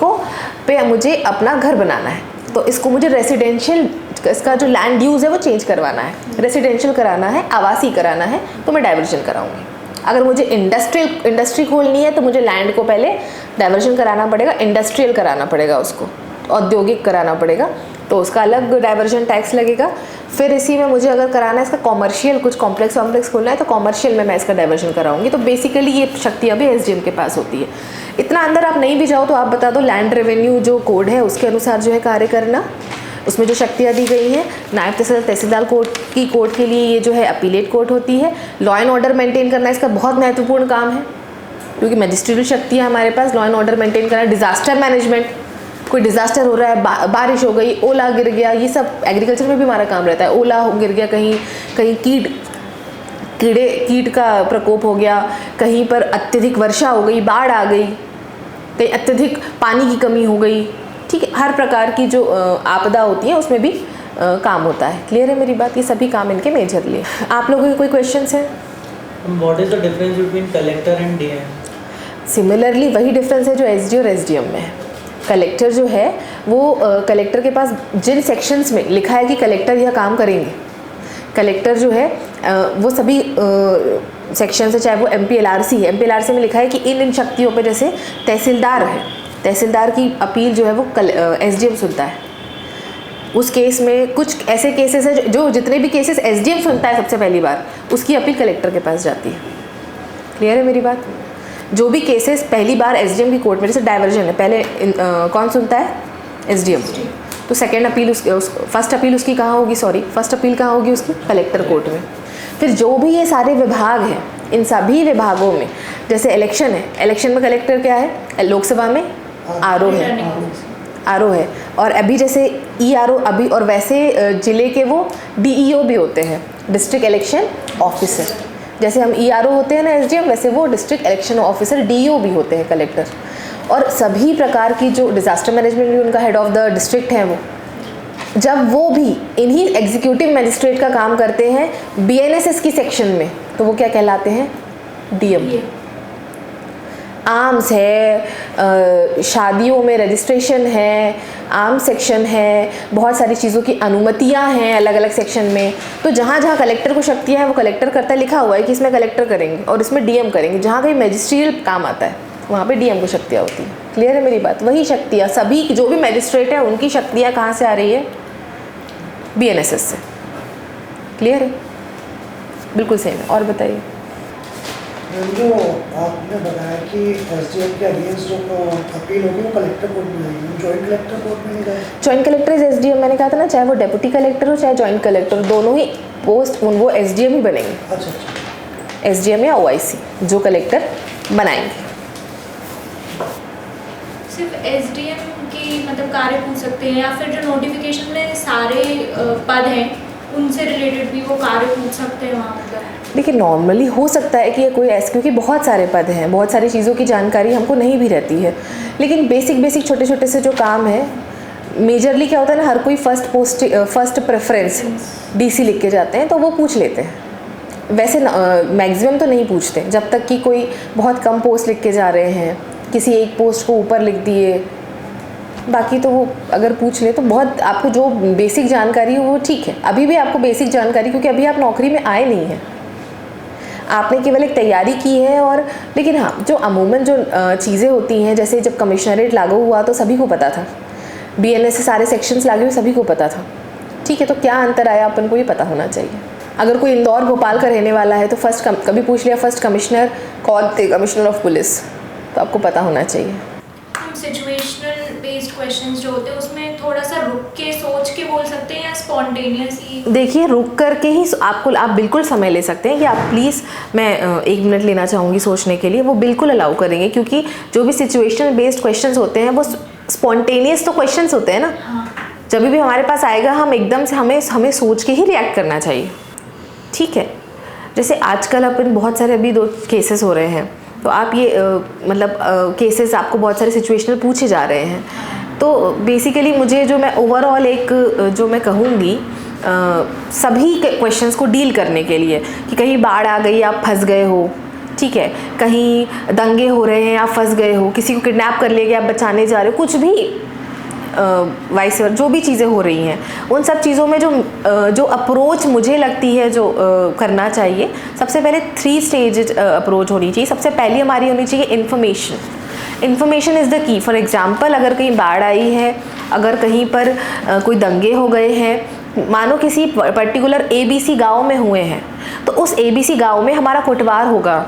पे मुझे अपना घर बनाना है, तो इसको मुझे रेसिडेंशियल, इसका जो लैंड यूज़ है वो चेंज करवाना है, रेसिडेंशियल कराना है, आवासीय कराना है, तो मैं डाइवर्जन कराऊंगी। अगर मुझे इंडस्ट्री खोलनी है तो मुझे लैंड को पहले डाइवर्जन कराना पड़ेगा, इंडस्ट्रियल कराना पड़ेगा, उसको औद्योगिक कराना पड़ेगा, तो उसका अलग डाइवर्जन टैक्स लगेगा। फिर इसी में मुझे अगर कराना है इसका कॉमर्शियल, कुछ कॉम्प्लेक्स खोलना है तो कॉमर्शियल में मैं इसका डाइवर्जन कराऊंगी। तो बेसिकली ये शक्तियाँ भी SDM के पास होती है। इतना अंदर आप नहीं भी जाओ तो आप बता दो, लैंड रेवेन्यू जो कोड है उसके अनुसार जो है कार्य करना, उसमें जो शक्तियाँ दी गई हैं। नायब तहसीलदार कोर्ट के लिए ये जो है अपीलेट कोर्ट होती है। लॉ एंड ऑर्डर मेंटेन करना इसका बहुत महत्वपूर्ण काम है, क्योंकि मजिस्ट्रियल शक्तियाँ हमारे पास, लॉ एंड ऑर्डर मेंटेन करना। डिज़ास्टर मैनेजमेंट, कोई डिज़ास्टर हो रहा है, बारिश हो गई, ओला गिर गया, ये सब एग्रीकल्चर में भी हमारा काम रहता है। ओला गिर गया, कहीं कीट का प्रकोप हो गया, कहीं पर अत्यधिक वर्षा हो गई, बाढ़ आ गई, कहीं अत्यधिक पानी की कमी हो गई, ठीक है। हर प्रकार की जो आपदा होती है उसमें भी काम होता है। क्लियर है मेरी बात? ये सभी काम इनके मेजरली। आप लोगों के कोई क्वेश्चंस हैं? What is the difference between collector and DM? Similarly वही डिफरेंस है जो SDO और SDM में है। कलेक्टर जो है वो कलेक्टर के पास जिन सेक्शंस में लिखा है कि कलेक्टर यह काम करेंगे, कलेक्टर जो है वो सभी सेक्शन से, चाहे वो MPLRC है, MPLRC में लिखा है कि इन शक्तियों पे, जैसे तहसीलदार है, तहसीलदार की अपील जो है वो SDM सुनता है। उस केस में कुछ ऐसे केसेस है जो जितने भी केसेस SDM सुनता है सबसे पहली बार, उसकी अपील कलेक्टर के पास जाती है। क्लियर है मेरी बात? जो भी केसेस पहली बार SDM की कोर्ट में, जैसे डाइवर्जन है, पहले कौन सुनता है? SDM। तो सेकेंड अपील फर्स्ट अपील उसकी कहाँ होगी? फर्स्ट अपील कहाँ होगी उसकी? कलेक्टर कोर्ट में। फिर जो भी ये सारे विभाग हैं, इन सभी विभागों में, जैसे इलेक्शन है, इलेक्शन में कलेक्टर क्या है? लोकसभा में RO है, और अभी जैसे ERO अभी, और वैसे ज़िले के वो DEO भी होते हैं, डिस्ट्रिक्ट इलेक्शन ऑफिसर। जैसे हम ERO होते हैं ना SDM, वैसे वो डिस्ट्रिक्ट इलेक्शन ऑफिसर DEO भी होते हैं कलेक्टर। और सभी प्रकार की जो डिज़ास्टर मैनेजमेंट भी उनका हेड ऑफ द डिस्ट्रिक्ट है वो, जब वो भी इन्हीं एग्जीक्यूटिव मजिस्ट्रेट का काम करते हैं BNSS की सेक्शन में, तो वो क्या कहलाते हैं? DM। आर्म्स है, शादियों में रजिस्ट्रेशन है, आर्म सेक्शन है, बहुत सारी चीज़ों की अनुमतियां हैं अलग अलग सेक्शन में। तो जहाँ जहाँ कलेक्टर को शक्तियाँ हैं वो कलेक्टर करता है, लिखा हुआ है कि इसमें कलेक्टर करेंगे और इसमें DM करेंगे। जहाँ कहीं मजिस्ट्रियल काम आता है वहाँ पे DM को शक्तियाँ होती हैं। क्लियर है मेरी बात? वही शक्तियाँ सभी जो भी मजिस्ट्रेट है उनकी शक्तियाँ कहाँ से आ रही है? BNSS से। क्लियर है? बिल्कुल सेम है। और बताइए। जो आपने बताया कि SDM के अगेंस्ट जो अपील होगी वो कलेक्टर कोर्ट में जाएगी, जॉइंट कलेक्टर कोर्ट में नहीं जाएगी? जॉइंट कलेक्टर इज SDM, मैंने कहा था ना, चाहे वो डेप्यूटी कलेक्टर हो चाहे जॉइंट कलेक्टर, दोनों ही पोस्ट वो SDM ही बनेंगे। अच्छा। SDM या OIC जो कलेक्टर बनाएंगे। सिर्फ SDM की मतलब कार्य पूछ सकते हैं, या फिर जो नोटिफिकेशन में सारे पद हैं उनसे रिलेटेड भी वो कार्य पूछ सकते हैं वहाँ? मतलब देखिए, नॉर्मली हो सकता है कि ये कोई ऐसे, क्योंकि बहुत सारे पद हैं, बहुत सारी चीज़ों की जानकारी हमको नहीं भी रहती है, लेकिन बेसिक छोटे छोटे से जो काम है, मेजरली क्या होता है ना, हर कोई फर्स्ट प्रेफरेंस DC लिख के जाते हैं तो वो पूछ लेते हैं। वैसे मैक्सिमम तो नहीं पूछते, जब तक कि कोई बहुत कम पोस्ट लिख के जा रहे हैं, किसी एक पोस्ट को ऊपर लिख दिए, बाकी तो वो अगर पूछ ले तो बहुत आपको जो बेसिक जानकारी है वो ठीक है। अभी भी आपको बेसिक जानकारी, क्योंकि अभी आप नौकरी में आए नहीं हैं, आपने केवल एक तैयारी की है। और लेकिन हाँ, जो अमूमन जो चीज़ें होती हैं, जैसे जब कमिश्नरेट लागू हुआ तो सभी को पता था, BNS से सारे सेक्शंस लागू हुए, सभी को पता था। ठीक है, तो क्या अंतर आया अपन को ये पता होना चाहिए। अगर कोई इंदौर भोपाल का रहने वाला है तो कभी पूछ लिया फर्स्ट कमिश्नर कौन थे? कमिश्नर ऑफ पुलिस, तो आपको पता होना चाहिए। सिचुएशनल बेस्ड क्वेश्चंस जो होते हैं उसमें थोड़ा सा रुक के सोच के बोल सकते हैं या स्पॉन्टेनियस ही? देखिए, रुक करके ही आप बिल्कुल समय ले सकते हैं कि आप प्लीज़, मैं 1 मिनट लेना चाहूँगी सोचने के लिए, वो बिल्कुल अलाउ करेंगे, क्योंकि जो भी सिचुएशनल बेस्ड क्वेश्चंस होते हैं वो स्पॉन्टेनियस तो क्वेश्चंस होते हैं ना। हाँ। जब भी हमारे पास आएगा हम एकदम से हमें सोच के ही रिएक्ट करना चाहिए। ठीक है, जैसे आजकल अपन बहुत सारे अभी 2 केसेस हो रहे हैं, तो आप ये केसेस आपको बहुत सारे सिचुएशनल पूछे जा रहे हैं, तो बेसिकली मुझे जो मैं ओवरऑल जो मैं कहूँगी सभी क्वेश्चंस को डील करने के लिए, कि कहीं बाढ़ आ गई आप फंस गए हो, ठीक है, कहीं दंगे हो रहे हैं आप फंस गए हो, किसी को किडनैप कर ले गए आप बचाने जा रहे हो, कुछ भी वाइस वर्सा जो भी चीज़ें हो रही हैं, उन सब चीज़ों में जो अप्रोच मुझे लगती है जो करना चाहिए, सबसे पहले 3 स्टेज अप्रोच होनी चाहिए। सबसे पहली हमारी होनी चाहिए information is the key. For example, अगर कहीं बाढ़ आई है, अगर कहीं पर कोई दंगे हो गए हैं, मानो किसी पर्टिकुलर ABC गाँव में हुए हैं, तो उस ABC गाँव में हमारा कोटवार होगा,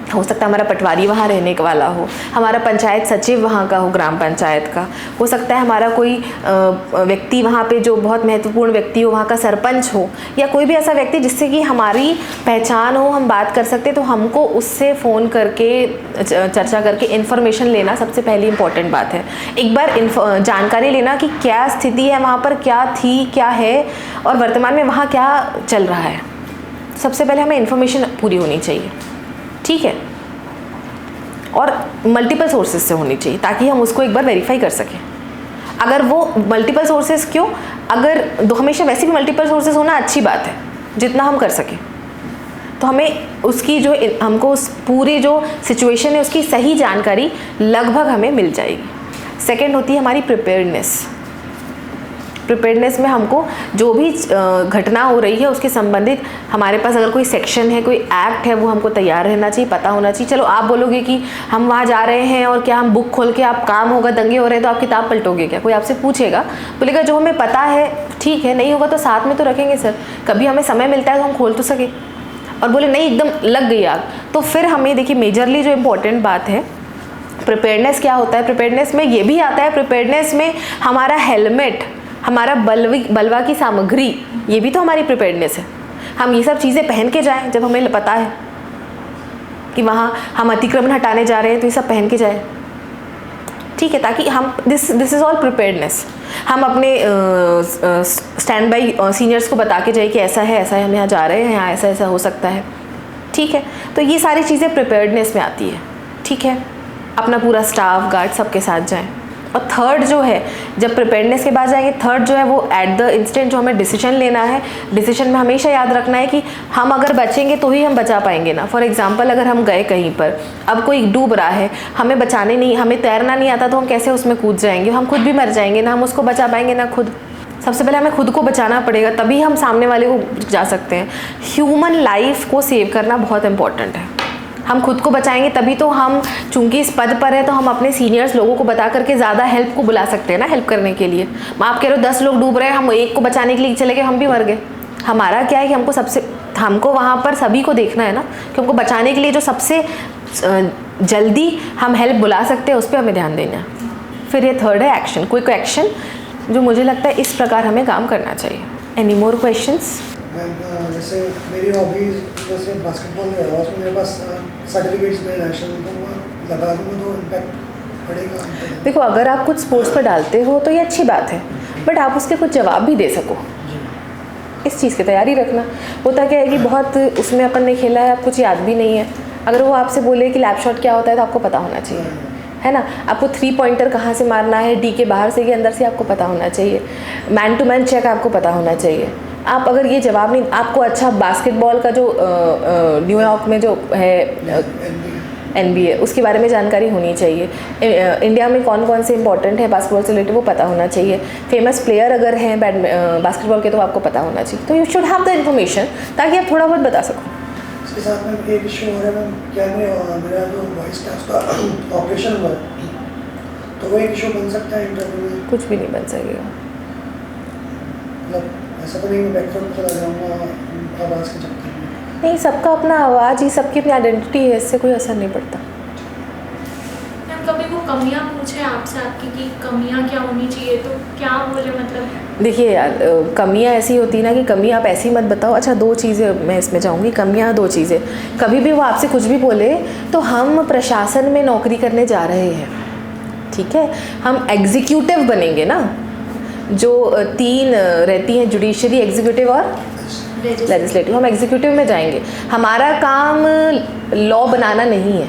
हो सकता है हमारा पटवारी वहाँ रहने वाला हो, हमारा पंचायत सचिव वहाँ का हो, ग्राम पंचायत का हो सकता है, हमारा कोई व्यक्ति वहाँ पे जो बहुत महत्वपूर्ण व्यक्ति हो, वहाँ का सरपंच हो, या कोई भी ऐसा व्यक्ति जिससे कि हमारी पहचान हो, हम बात कर सकते, तो हमको उससे फ़ोन करके चर्चा करके इन्फॉर्मेशन लेना सबसे पहली इम्पॉर्टेंट बात है। एक बार जानकारी लेना कि क्या स्थिति है वहाँ पर, क्या थी, क्या है, और वर्तमान में वहाँ क्या चल रहा है। सबसे पहले हमें इन्फॉर्मेशन पूरी होनी चाहिए, ठीक है, और मल्टीपल सोर्सेज से होनी चाहिए, ताकि हम उसको एक बार वेरीफाई कर सकें। अगर वो मल्टीपल सोर्सेज क्यों, अगर हमेशा वैसे भी मल्टीपल सोर्सेज होना अच्छी बात है, जितना हम कर सकें, तो हमें उसकी हमको उस पूरी जो सिचुएशन है उसकी सही जानकारी लगभग हमें मिल जाएगी। सेकंड होती है हमारी प्रिपेयर्डनेस। प्रिपेयर्डनेस में हमको जो भी घटना हो रही है उसके संबंधित हमारे पास अगर कोई सेक्शन है, कोई एक्ट है, वो हमको तैयार रहना चाहिए, पता होना चाहिए। चलो आप बोलोगे कि हम वहाँ जा रहे हैं और क्या हम बुक खोल के आप काम होगा, दंगे हो रहे हैं तो आप किताब पलटोगे क्या? कोई आपसे पूछेगा, बोलेगा जो हमें पता है ठीक है, नहीं होगा तो साथ में तो रखेंगे सर, कभी हमें समय मिलता है तो हम खोल तो सके। और बोले नहीं एकदम लग गई आग, तो फिर हमें देखिए मेजरली जो इम्पोर्टेंट बात है प्रिपेयर्डनेस क्या होता है। प्रिपेयर्डनेस में ये भी आता है, प्रिपेयर्डनेस में हमारा हेलमेट, हमारा बलवा की सामग्री, ये भी तो हमारी प्रिपेयर्डनेस है। हम ये सब चीज़ें पहन के जाएं जब हमें पता है कि वहाँ हम अतिक्रमण हटाने जा रहे हैं, तो ये सब पहन के जाएं, ठीक है, ताकि हम दिस इज़ ऑल प्रिपेयर्डनेस। हम अपने स्टैंड बाई सीनियर्स को बता के जाए कि ऐसा है, हम यहाँ जा रहे हैं, यहाँ ऐसा ऐसा हो सकता है, ठीक है। तो ये सारी चीज़ें प्रिपेयर्डनेस में आती है, ठीक है। अपना पूरा स्टाफ गार्ड सबके साथ जाएं। और थर्ड जो है, जब प्रिपेयर्डनेस के बाद जाएंगे, थर्ड जो है वो एट द इंस्टेंट जो हमें डिसीजन लेना है, डिसीजन में हमेशा याद रखना है कि हम अगर बचेंगे तो ही हम बचा पाएंगे ना। फॉर एग्जांपल अगर हम गए कहीं पर, अब कोई डूब रहा है, हमें बचाने नहीं, हमें तैरना नहीं आता तो हम कैसे उसमें कूद जाएंगे? हम खुद भी मर जाएंगे ना, हम उसको बचा पाएंगे ना खुद। सबसे पहले हमें खुद को बचाना पड़ेगा, तभी हम सामने वाले को जा सकते हैं। ह्यूमन लाइफ को सेव करना बहुत इंपॉर्टेंट है। हम खुद को बचाएंगे तभी तो हम, चूंकि इस पद पर है तो हम अपने सीनियर्स लोगों को बता करके ज़्यादा हेल्प को बुला सकते हैं ना, हेल्प करने के लिए। आप कह रहे हो 10 लोग डूब रहे हैं, हम एक को बचाने के लिए चले गए, हम भी मर गए। हमारा क्या है कि हमको वहाँ पर सभी को देखना है ना, कि हमको बचाने के लिए जो सबसे जल्दी हम हेल्प बुला सकते हैं उस पर हमें ध्यान देना है। फिर ये थर्ड है एक्शन, क्विक एक्शन, जो मुझे लगता है इस प्रकार हमें काम करना चाहिए। Any more questions? जैसे मेरी हॉबीज जैसे बास्केटबॉल है और उसमें मेरे पास सर्टिफिकेट्स में नेशनल तो लगा दूँगा तो इम्पैक्ट पड़ेगा। देखो अगर आप कुछ स्पोर्ट्स पर डालते हो तो ये अच्छी बात है, बट आप उसके कुछ जवाब भी दे सको, इस चीज़ की तैयारी रखना। होता क्या है कि बहुत उसमें अपन ने खेला है, आप कुछ याद भी नहीं है। अगर वो आपसे बोले कि लैप शॉट क्या होता है तो आपको पता होना चाहिए, है ना। आपको 3 पॉइंटर कहाँ से मारना है, डी के बाहर से कि अंदर से, आपको पता होना चाहिए। मैन टू मैन चेक आपको पता होना चाहिए। आप अगर ये जवाब नहीं, आपको अच्छा बास्केटबॉल का जो न्यूयॉर्क में जो है NBA उसके बारे में जानकारी होनी चाहिए। इंडिया में कौन कौन से इंपॉर्टेंट है बास्केटबॉल से रिलेटेड वो पता होना चाहिए। फेमस प्लेयर अगर हैं बास्केटबॉल के तो आपको पता होना चाहिए। तो you should have the information ताकि आप थोड़ा बहुत बता सको। इसके साथ में एक इशू हो रहा है मैम, क्या मेरा जो वॉइस टास्क का ऑपरेशन हुआ तो वो एक इशू बन सकता है इंटरव्यू में? कुछ भी नहीं बन सकेगा। मतलब ऐसा तो नहीं मैं बैकग्राउंड चला जाऊँगा आवाज़ के चक्कर में? नहीं, सबका अपना आवाज़ ही, सबकी अपनी आइडेंटिटी है, इससे कोई असर नहीं पड़ता। मैम कभी वो कमियाँ पूछे आपसे आपकी कि कमियाँ क्या होनी चाहिए, तो क्या बोले? मतलब देखिए यार, कमियाँ ऐसी होती ना कि कमी आप ऐसी मत बताओ। अच्छा 2 चीज़ें मैं इसमें चाहूँगी, कमियाँ 2 चीज़ें। कभी भी वो आपसे कुछ भी बोले तो हम प्रशासन में नौकरी करने जा रहे हैं, ठीक है, हम एग्जीक्यूटिव बनेंगे ना। जो 3 रहती हैं, जुडिशरी, एग्जीक्यूटिव और लेजिस्लेटिव, हम एग्जीक्यूटिव में जाएंगे। हमारा काम लॉ बनाना नहीं है,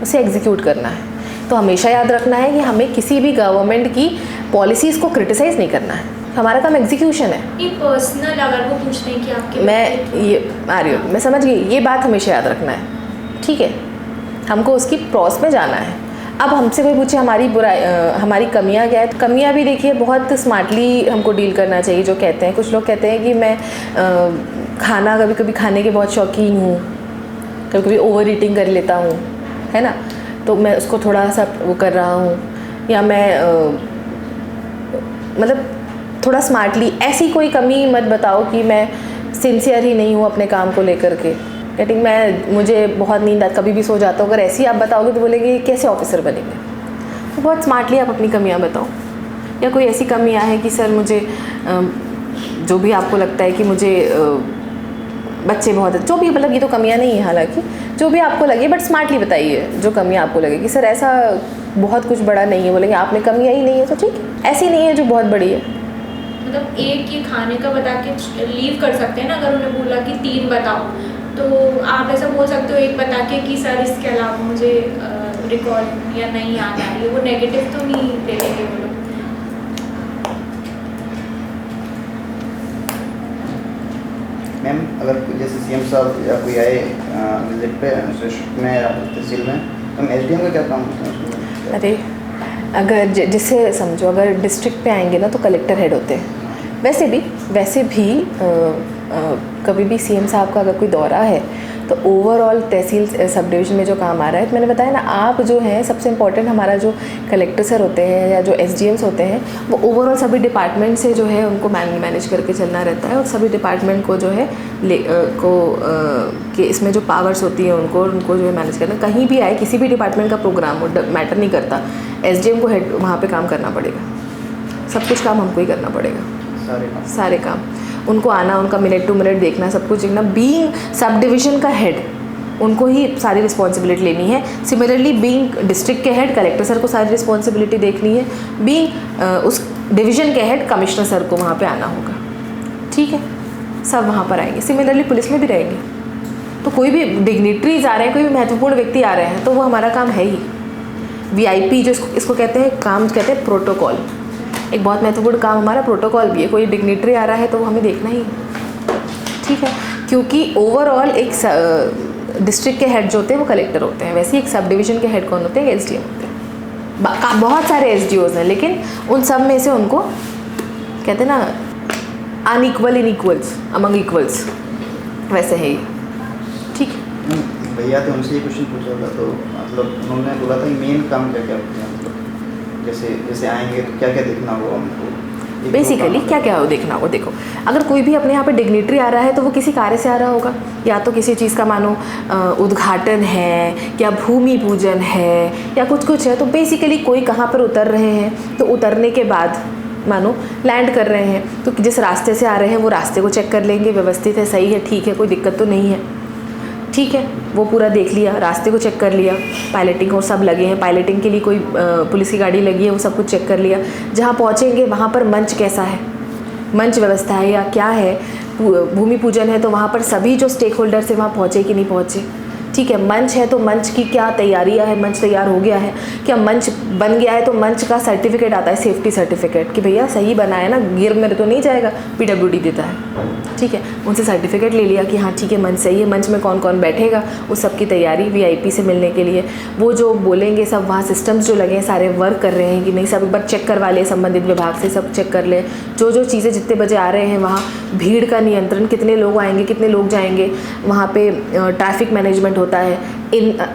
उसे एग्जीक्यूट करना है। तो हमेशा याद रखना है कि हमें किसी भी गवर्नमेंट की पॉलिसीज़ को क्रिटिसाइज़ नहीं करना है, हमारा काम एग्जीक्यूशन है। ये पर्सनल अगर वो पूछते हैं कि आपके, मैं ये आ रही हूँ, मैं समझ गई, ये बात हमेशा याद रखना है, ठीक है। हमको उसकी प्रॉस में जाना है। अब हमसे कोई पूछे हमारी हमारी कमियां क्या है, तो कमियां भी देखिए बहुत स्मार्टली हमको डील करना चाहिए। जो कहते हैं, कुछ लोग कहते हैं कि मैं खाना कभी कभी खाने के बहुत शौकीन हूँ, कभी कभी ओवर ईटिंग कर लेता हूँ, है ना, तो मैं उसको थोड़ा सा वो कर रहा हूँ, या मैं मतलब थोड़ा स्मार्टली। ऐसी कोई कमी मत बताओ कि मैं सिंसियर ही नहीं हूँ अपने काम को लेकर के, कहती मुझे बहुत नींद आती, कभी भी सो जाता हूँ। अगर ऐसी आप बताओगे तो बोलेंगे कैसे ऑफिसर बनेंगे। तो बहुत स्मार्टली आप अपनी कमियाँ बताओ। या कोई ऐसी कमियाँ है कि सर मुझे जो भी आपको लगता है कि मुझे बच्चे बहुत, जो भी, मतलब ये तो कमियाँ नहीं है हालांकि, जो भी आपको लगे, बट स्मार्टली बताइए जो कमियाँ आपको लगे कि सर ऐसा बहुत कुछ बड़ा नहीं है। बोलेंगे आप में कमियाँ ही नहीं है तो ठीक है, ऐसी नहीं है जो बहुत बड़ी है। मतलब एक ये खाने का बता के लीव कर सकते हैं ना, अगर उन्हें बोला कि 3 बताओ तो आप ऐसा बोल सकते हो एक बता के कि सर इसके अलावा मुझे रिकॉर्ड या नहीं याद आ रही है। वो नेगेटिव तो नहीं ले लेंगे वो लोग। मैम अगर जैसे CM साहब या कोई आए विजिट पे में तहसील में, तो SDM का क्या काम होता है उसमें? अरे अगर जिससे समझो अगर डिस्ट्रिक्ट पे आएंगे ना तो कलेक्टर हेड होते हैं। वैसे भी कभी भी सीएम साहब का अगर कोई दौरा है तो ओवरऑल तहसील सब डिवीज़न में जो काम आ रहा है, तो मैंने बताया ना, आप जो हैं सबसे इम्पोर्टेंट हमारा जो कलेक्टर सर होते हैं या जो एसडीएम्स होते हैं, वो ओवरऑल सभी डिपार्टमेंट से जो है उनको मैनेज करके चलना रहता है, और सभी डिपार्टमेंट को जो है कि इसमें जो पावर्स होती हैं उनको जो है मैनेज करना। कहीं भी आए किसी भी डिपार्टमेंट का प्रोग्राम हो, मैटर नहीं करता, एसडीएम को हेड वहाँ पे काम करना पड़ेगा, सब कुछ काम हमको ही करना पड़ेगा, सारे काम उनको आना, उनका मिनट टू मिनट देखना, सब कुछ देखना। बीइंग सब डिवीज़न का हेड उनको ही सारी रिस्पॉन्सिबिलिटी लेनी है। सिमिलरली बीइंग डिस्ट्रिक्ट के हेड कलेक्टर सर को सारी रिस्पॉन्सिबिलिटी देखनी है। बीइंग उस डिवीज़न के हेड कमिश्नर सर को वहाँ पे आना होगा, ठीक है, सब वहाँ पर आएंगे। सिमिलरली पुलिस में भी रहेंगे, तो कोई भी डिग्निटरीज आ रहे हैं, कोई भी महत्वपूर्ण व्यक्ति आ रहे हैं, तो वो हमारा काम है ही। वीआईपी जो इसको कहते हैं, काम कहते हैं प्रोटोकॉल, एक बहुत महत्वपूर्ण काम हमारा प्रोटोकॉल भी है। कोई डिग्निटरी आ रहा है तो वो हमें देखना ही, ठीक है, क्योंकि ओवरऑल एक डिस्ट्रिक्ट के हेड जो होते हैं वो कलेक्टर होते हैं, वैसे ही एक सब डिवीज़न के हेड कौन होते हैं, एसडीएम होते हैं। बहुत सारे एसडीओज हैं, लेकिन उन सब में से उनको कहते हैं ना अनइक्वल इन इक्वल्स अमंग इक्वल्स, वैसे है ये, ठीक है। भैया थे, उनसे ये क्वेश्चन पूछा होगा, तो मतलब उन्होंने बोला था कि मेन काम क्या क्या होते हैं, मतलब जैसे आएंगे तो क्या क्या देखना होगा हमको, बेसिकली क्या क्या देखना होगा। देखो, अगर कोई भी अपने यहाँ पे डिग्निटरी आ रहा है तो वो किसी कार्य से आ रहा होगा, या तो किसी चीज़ का मानो उद्घाटन है, या भूमि पूजन है, या कुछ है, तो बेसिकली कोई कहाँ पर उतर रहे हैं, तो उतरने के बाद मानो लैंड कर रहे हैं, तो जिस रास्ते से आ रहे हैं वो रास्ते को चेक कर लेंगे, व्यवस्थित है, सही है, ठीक है, कोई दिक्कत तो नहीं है, ठीक है, वो पूरा देख लिया, रास्ते को चेक कर लिया, पायलटिंग और सब लगे हैं, पायलटिंग के लिए कोई पुलिस की गाड़ी लगी है, वो सब कुछ चेक कर लिया। जहाँ पहुँचेंगे वहाँ पर मंच कैसा है, मंच व्यवस्था है या क्या है, भूमि पूजन है तो वहाँ पर सभी जो स्टेक होल्डर्स है वहाँ पहुँचे कि नहीं पहुँचे, ठीक है, मंच है तो मंच की क्या तैयारियाँ है, मंच तैयार हो गया है क्या, मंच बन गया है तो मंच का सर्टिफिकेट आता है, सेफ्टी सर्टिफिकेट, कि भैया सही बना है ना, गिर मेरे तो नहीं जाएगा, पीडब्ल्यूडी देता है, ठीक है, उनसे सर्टिफिकेट ले लिया कि हाँ ठीक है मंच सही है, मंच में कौन कौन बैठेगा, उस सब की तैयारी वीआईपी से मिलने के लिए, वो जो बोलेंगे सब वहाँ सिस्टम्स जो लगे हैं सारे वर्क कर रहे हैं कि नहीं, सब एक बार चेक करवा ले, संबंधित विभाग से सब चेक कर ले, जो चीज़ें जितने बजे आ रहे हैं वहाँ, भीड़ का नियंत्रण, कितने लोग आएंगे कितने लोग जाएंगे, वहाँ पे ट्रैफिक मैनेजमेंट होता है,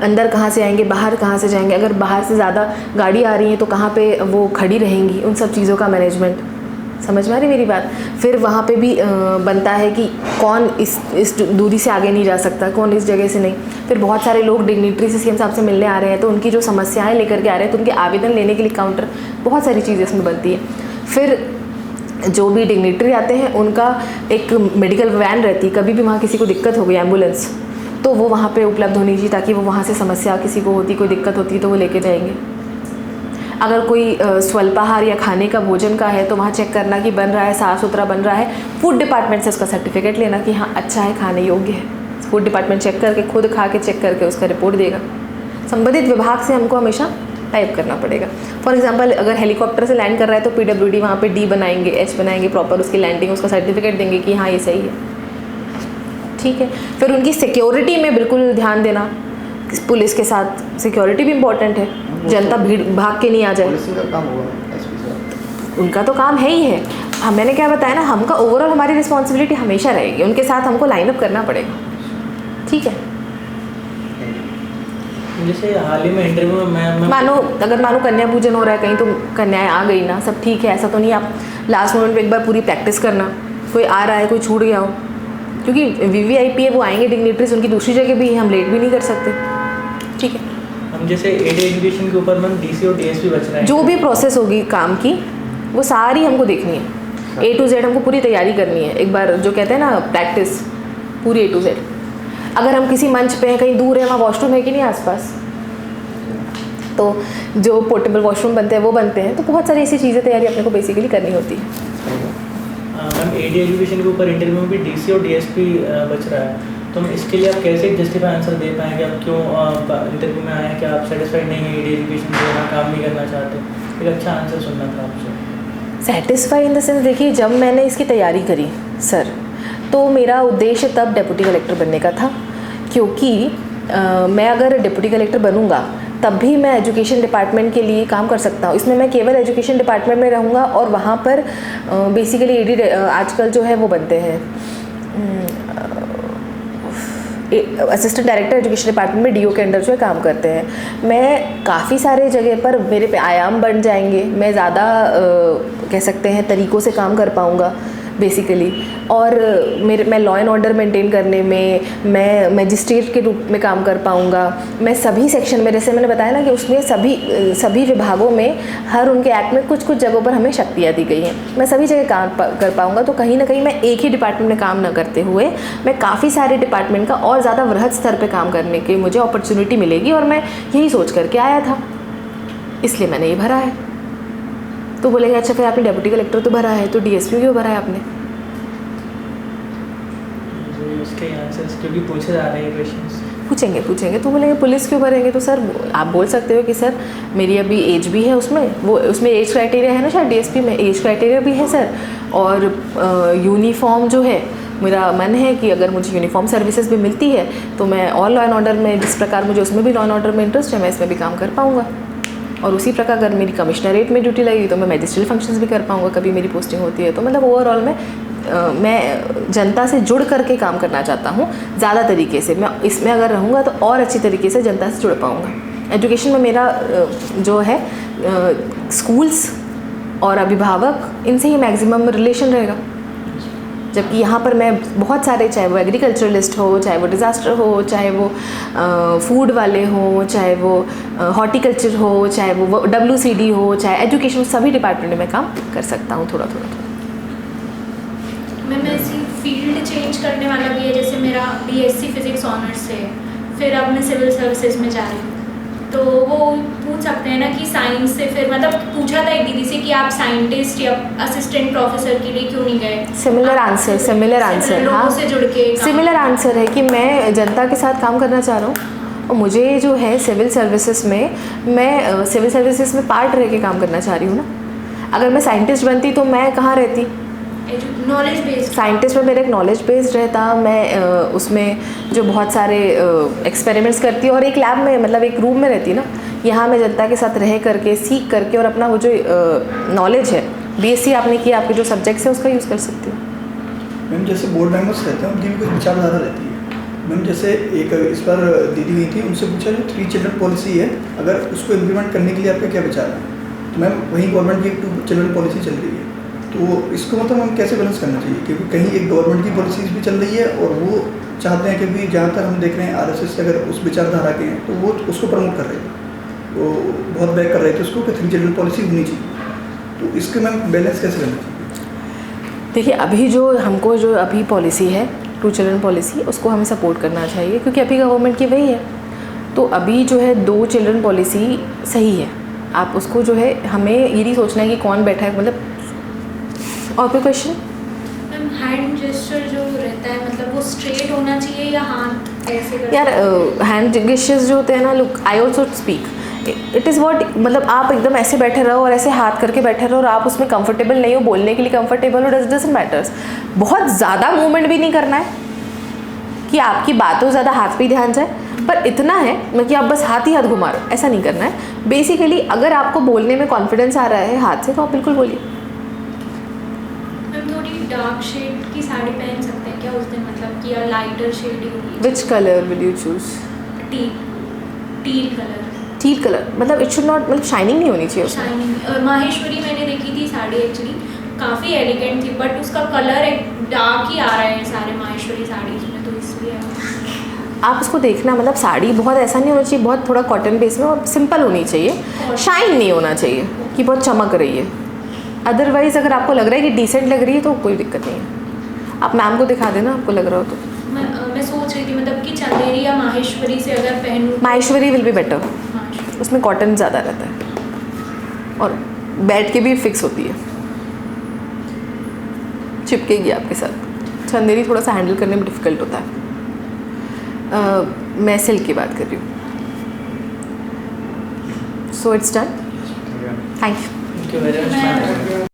अंदर कहाँ से आएंगे, बाहर कहाँ से जाएंगे, अगर बाहर से ज़्यादा गाड़ी आ रही है तो कहाँ पे वो खड़ी रहेंगी, उन सब चीज़ों का मैनेजमेंट, समझ में आ रही मेरी बात। फिर वहाँ पे भी बनता है कि कौन इस दूरी से आगे नहीं जा सकता, कौन इस जगह से नहीं। फिर बहुत सारे लोग डिग्निटरी से सीएम साहब से मिलने आ रहे हैं तो उनकी जो समस्याएं लेकर के आ रहे हैं तो उनके आवेदन लेने के लिए काउंटर, बहुत सारी चीज़ें इसमें बनती है। फिर जो भी डिग्निटरी आते हैं उनका एक मेडिकल वैन रहती है, कभी भी वहाँ किसी को दिक्कत हो गई, एम्बुलेंस, तो वो वहाँ पे उपलब्ध होनी चाहिए ताकि वो वहाँ से समस्या किसी को होती, कोई दिक्कत होती है तो वो लेके जाएंगे। अगर कोई स्वल्पाहार या खाने का भोजन का है तो वहाँ चेक करना कि बन रहा है, साफ़ सुथरा बन रहा है, फूड डिपार्टमेंट से उसका सर्टिफिकेट लेना कि हाँ अच्छा है, खाने योग्य है। फूड डिपार्टमेंट चेक करके, खुद खा के चेक करके उसका रिपोर्ट देगा। संबंधित विभाग से हमको हमेशा टाइप करना पड़ेगा। फॉर एग्जांपल अगर हेलीकॉप्टर से लैंड कर रहा है तो पीडब्ल्यूडी वहाँ पे डी बनाएंगे, एच बनाएंगे, प्रॉपर उसकी लैंडिंग, उसका सर्टिफिकेट देंगे कि हाँ ये सही है, ठीक है। फिर उनकी सिक्योरिटी में बिल्कुल ध्यान देना, पुलिस के साथ सिक्योरिटी भी इम्पोर्टेंट है, जनता भीड़ भाग के नहीं आ जाए। पुलिस का काम होगा एसपी साहब, उनका तो काम है ही है। हम, मैंने क्या बताया ना, हमका ओवरऑल हमारी रिस्पॉन्सिबिलिटी हमेशा रहेगी, उनके साथ हमको लाइन अप करना पड़ेगा, ठीक है। जैसे हाल ही में इंटरव्यू में मैं मानो कन्या पूजन हो रहा है कहीं, तो कन्याएं आ गई ना, सब ठीक है, ऐसा तो नहीं आप लास्ट मोमेंट पे एक बार पूरी प्रैक्टिस करना, कोई आ रहा है कोई छूट गया हो, क्योंकि वीवीआईपी है, वो आएंगे डिग्निटरीज, उनकी दूसरी जगह भी हम लेट भी नहीं कर सकते, ठीक है। हम जैसे एड एजुकेशन के ऊपर मैम डीसी और डीएसपी बच रहे हैं, जो भी प्रोसेस होगी काम की वो सारी हमको देखनी है, A to Z हमको पूरी तैयारी करनी है, एक बार जो कहते हैं ना प्रैक्टिस पूरी A to Z। अगर हम किसी मंच पे हैं, कहीं दूर है, वहाँ वॉशरूम है कि नहीं आसपास, तो जो पोर्टेबल वॉशरूम बनते हैं वो बनते हैं, तो बहुत सारी ऐसी चीज़ें तैयारी अपने को बेसिकली करनी होती है। मैम एड एजुकेशन के ऊपर इंटरव्यू में भी डीसी और डीएसपी बच रहा है, तो हम इसके लिए आप कैसे जस्टिफाई आंसर दे पाएंगे, आप क्यों इंटरव्यू में आए हैं, क्या आप सेटिस्फाइड नहीं है एड एजुकेशन से, यहाँ काम नहीं करना चाहते? एक अच्छा आंसर सुनना था आपसे। सेटिस्फाई इन द सेंस, देखिए जब मैंने इसकी तैयारी करी सर, तो मेरा उद्देश्य तब डिप्टी कलेक्टर बनने का था, क्योंकि मैं अगर डिप्टी कलेक्टर बनूंगा तब भी मैं एजुकेशन डिपार्टमेंट के लिए काम कर सकता हूँ। इसमें मैं केवल एजुकेशन डिपार्टमेंट में रहूँगा और वहाँ पर बेसिकली एडी आजकल जो है वो बनते हैं असिस्टेंट डायरेक्टर एजुकेशन डिपार्टमेंट में डीओ के अंडर जो है काम करते हैं। मैं काफ़ी सारे जगह पर मेरे पे आयाम बढ़ जाएंगे, मैं ज़्यादा कह सकते हैं तरीक़ों से काम कर पाऊँगा बेसिकली। और मैं लॉ एंड ऑर्डर मेंटेन करने में मैं मजिस्ट्रेट के रूप में काम कर पाऊँगा। मैं सभी सेक्शन में, जैसे मैंने बताया ना कि उसमें सभी विभागों में हर उनके एक्ट में कुछ कुछ जगहों पर हमें शक्तियाँ दी गई हैं, मैं सभी जगह काम कर पाऊँगा। तो कहीं ना कहीं मैं एक ही डिपार्टमेंट में काम न करते हुए मैं काफ़ी सारे डिपार्टमेंट का और ज़्यादा वृहद स्तर पर काम करने की मुझे अपॉर्चुनिटी मिलेगी, और मैं यही सोच करके आया था, इसलिए मैंने ये भरा है। तो बोलेंगे अच्छा फिर आपने डेप्यूटी कलेक्टर तो भरा है, तो डीएसपी क्यों भरा है आपने? उसके आंसर्स क्योंकि पूछे जा रहे हैं क्वेश्चंस। पूछेंगे तो बोलेंगे पुलिस क्यों भरेंगे? तो सर आप बोल सकते हो कि सर मेरी अभी एज भी है, उसमें एज क्राइटेरिया है ना शायद, डीएसपी में एज क्राइटेरिया भी है सर। और यूनिफॉर्म जो है, मेरा मन है कि अगर मुझे यूनिफॉर्म सर्विसेज भी मिलती है तो मैं और लॉ एंड ऑर्डर में, जिस प्रकार मुझे उसमें भी लॉ एंड ऑर्डर में इंटरेस्ट है, मैं इसमें भी काम कर पाऊँगा। और उसी प्रकार अगर मेरी कमिश्नरेट में ड्यूटी लगेगी तो मैं मैजिस्ट्रेट फंक्शंस भी कर पाऊँगा, कभी मेरी पोस्टिंग होती है तो। मतलब ओवरऑल मैं जनता से जुड़ करके काम करना चाहता हूँ ज़्यादा तरीके से। मैं इसमें अगर रहूँगा तो और अच्छी तरीके से जनता से जुड़ पाऊँगा। एजुकेशन में मेरा जो है स्कूल्स और अभिभावक, इनसे ही मैक्सिमम रिलेशन रहेगा। जबकि यहाँ पर मैं बहुत सारे, चाहे वो एग्रीकल्चरलिस्ट हो, चाहे वो डिज़ास्टर हो, चाहे वो फूड वाले हो, चाहे वो हॉर्टिकल्चर हो, चाहे वो WCD हो, चाहे एजुकेशन, सभी डिपार्टमेंट में काम कर सकता हूँ थोड़ा थोड़ा। मैं ऐसी फील्ड चेंज करने वाला भी है, जैसे मेरा BSc फिजिक्स ऑनर्स है, फिर अब मैं सिविल सर्विसेज में जा रही हूँ। तो वो पूछ सकते हैं ना कि साइंस से फिर, मतलब पूछा था एक दीदी से कि आप साइंटिस्ट या असिस्टेंट प्रोफेसर के लिए क्यों नहीं गए? सिमिलर आंसर लोगों से जुड़ के सिमिलर आंसर है कि मैं जनता के साथ काम करना चाह रहा हूँ, और मुझे जो है सिविल सर्विसेज में, मैं सिविल सर्विसेज में पार्ट रह के काम करना चाह रही हूँ ना। अगर मैं साइंटिस्ट बनती तो मैं कहाँ रहती? नॉलेज बेस्ड साइंटिस्ट में मेरा एक नॉलेज बेस्ड रहता, मैं उसमें जो बहुत सारे एक्सपेरिमेंट्स करती और एक लैब में, मतलब एक रूम में रहती ना। यहाँ मैं जनता के साथ रह करके, सीख करके, और अपना वो जो नॉलेज है, BSc आपने किया, आपके जो सब्जेक्ट्स है उसका यूज़ कर सकती हूँ। मैम जैसे बोर्ड मेंबर्स रहते हैं उनकी भी कुछ विचारधारा रहती है। मैम जैसे एक इस बार दीदी गई थी, उनसे पूछा जो 3 चिल्ड्रन पॉलिसी है, अगर उसको इम्प्लीमेंट करने के लिए आपका क्या विचार है? तो मैम वहीं गवर्नमेंट की एक 2 चिल्ड्रन पॉलिसी चल रही है, तो इसको मतलब हम कैसे बैलेंस करना चाहिए? क्योंकि कहीं एक गवर्नमेंट की पॉलिसीज़ भी चल रही है और वो चाहते हैं कि भी जहाँ तक हम देख रहे हैं RSS से अगर उस विचारधारा के हैं तो वो उसको प्रमोट कर रहे हैं, वो बहुत बैक कर रहे थे उसको कि 3 चिल्ड्रन पॉलिसी होनी चाहिए। तो इसके मैम बैलेंस कैसे करना चाहिए? देखिए अभी जो हमको जो अभी पॉलिसी है 2 चिल्ड्रन पॉलिसी, उसको हमें सपोर्ट करना चाहिए, क्योंकि अभी गवर्नमेंट की वही है। तो अभी जो है 2 चिल्ड्रन पॉलिसी सही है, आप उसको जो है, हमें ये नहीं सोचना है कि कौन बैठा है, मतलब। और कोई क्वेश्चन? मैम हैंड जेस्चर जो रहता है, मतलब वो स्ट्रेट होना चाहिए या हाथ ऐसे करना? यार हैंड जेस्चर्स जो होते हैं ना, look I also speak, it is what, मतलब आप एकदम ऐसे बैठे रहो और ऐसे हाथ करके बैठे रहो और आप उसमें कंफर्टेबल नहीं हो, बोलने के लिए कंफर्टेबल हो, डजंट मैटर्स। बहुत ज़्यादा मूवमेंट भी नहीं करना है कि आपकी बातों ज़्यादा हाथ पे ध्यान जाए, पर इतना है मतलब कि आप बस हाथ ही हाथ घुमा रहे हो, ऐसा नहीं करना है। बेसिकली अगर आपको बोलने में कॉन्फिडेंस आ रहा है हाथ से, तो आप बिल्कुल बोलिए। मैम थोड़ी डार्क शेड की साड़ी पहन सकते हैं क्या उस दिन, मतलब कि या लाइटर शेड ही होगी? Which colour will you choose? Teal colour. Teal colour मतलब इट शुड नॉट, मतलब शाइनिंग नहीं होनी चाहिए उसमें। शाइनिंग। माहेश्वरी मैंने देखी थी साड़ी, एक्चुअली काफ़ी एलिगेंट थी, बट उसका कलर एक डार्क ही आ रहा है सारे माहेश्वरी साड़ीज़ में, तो इसलिए आप उसको देखना, मतलब साड़ी बहुत ऐसा नहीं होना चाहिए, बहुत थोड़ा कॉटन बेस में और सिंपल होनी चाहिए, शाइन नहीं होना चाहिए कि बहुत चमक रही है। अदरवाइज़ अगर आपको लग रहा है कि डिसेंट लग रही है तो कोई दिक्कत नहीं है, आप मैम को दिखा देना आपको लग रहा हो तो। मैं सोच रही थी मतलब कि चंदेरी या माहेश्वरी से अगर पहनूँ। माहेश्वरी विल बी बेटर, उसमें कॉटन ज़्यादा रहता है और बैठ के भी फिक्स होती है, चिपकेगी आपके साथ। चंदेरी थोड़ा सा हैंडल करने में डिफ़िकल्ट होता है। मैं सिल्क की बात कर रही हूँ। So it's done, thank you. Thank you very much ma'am.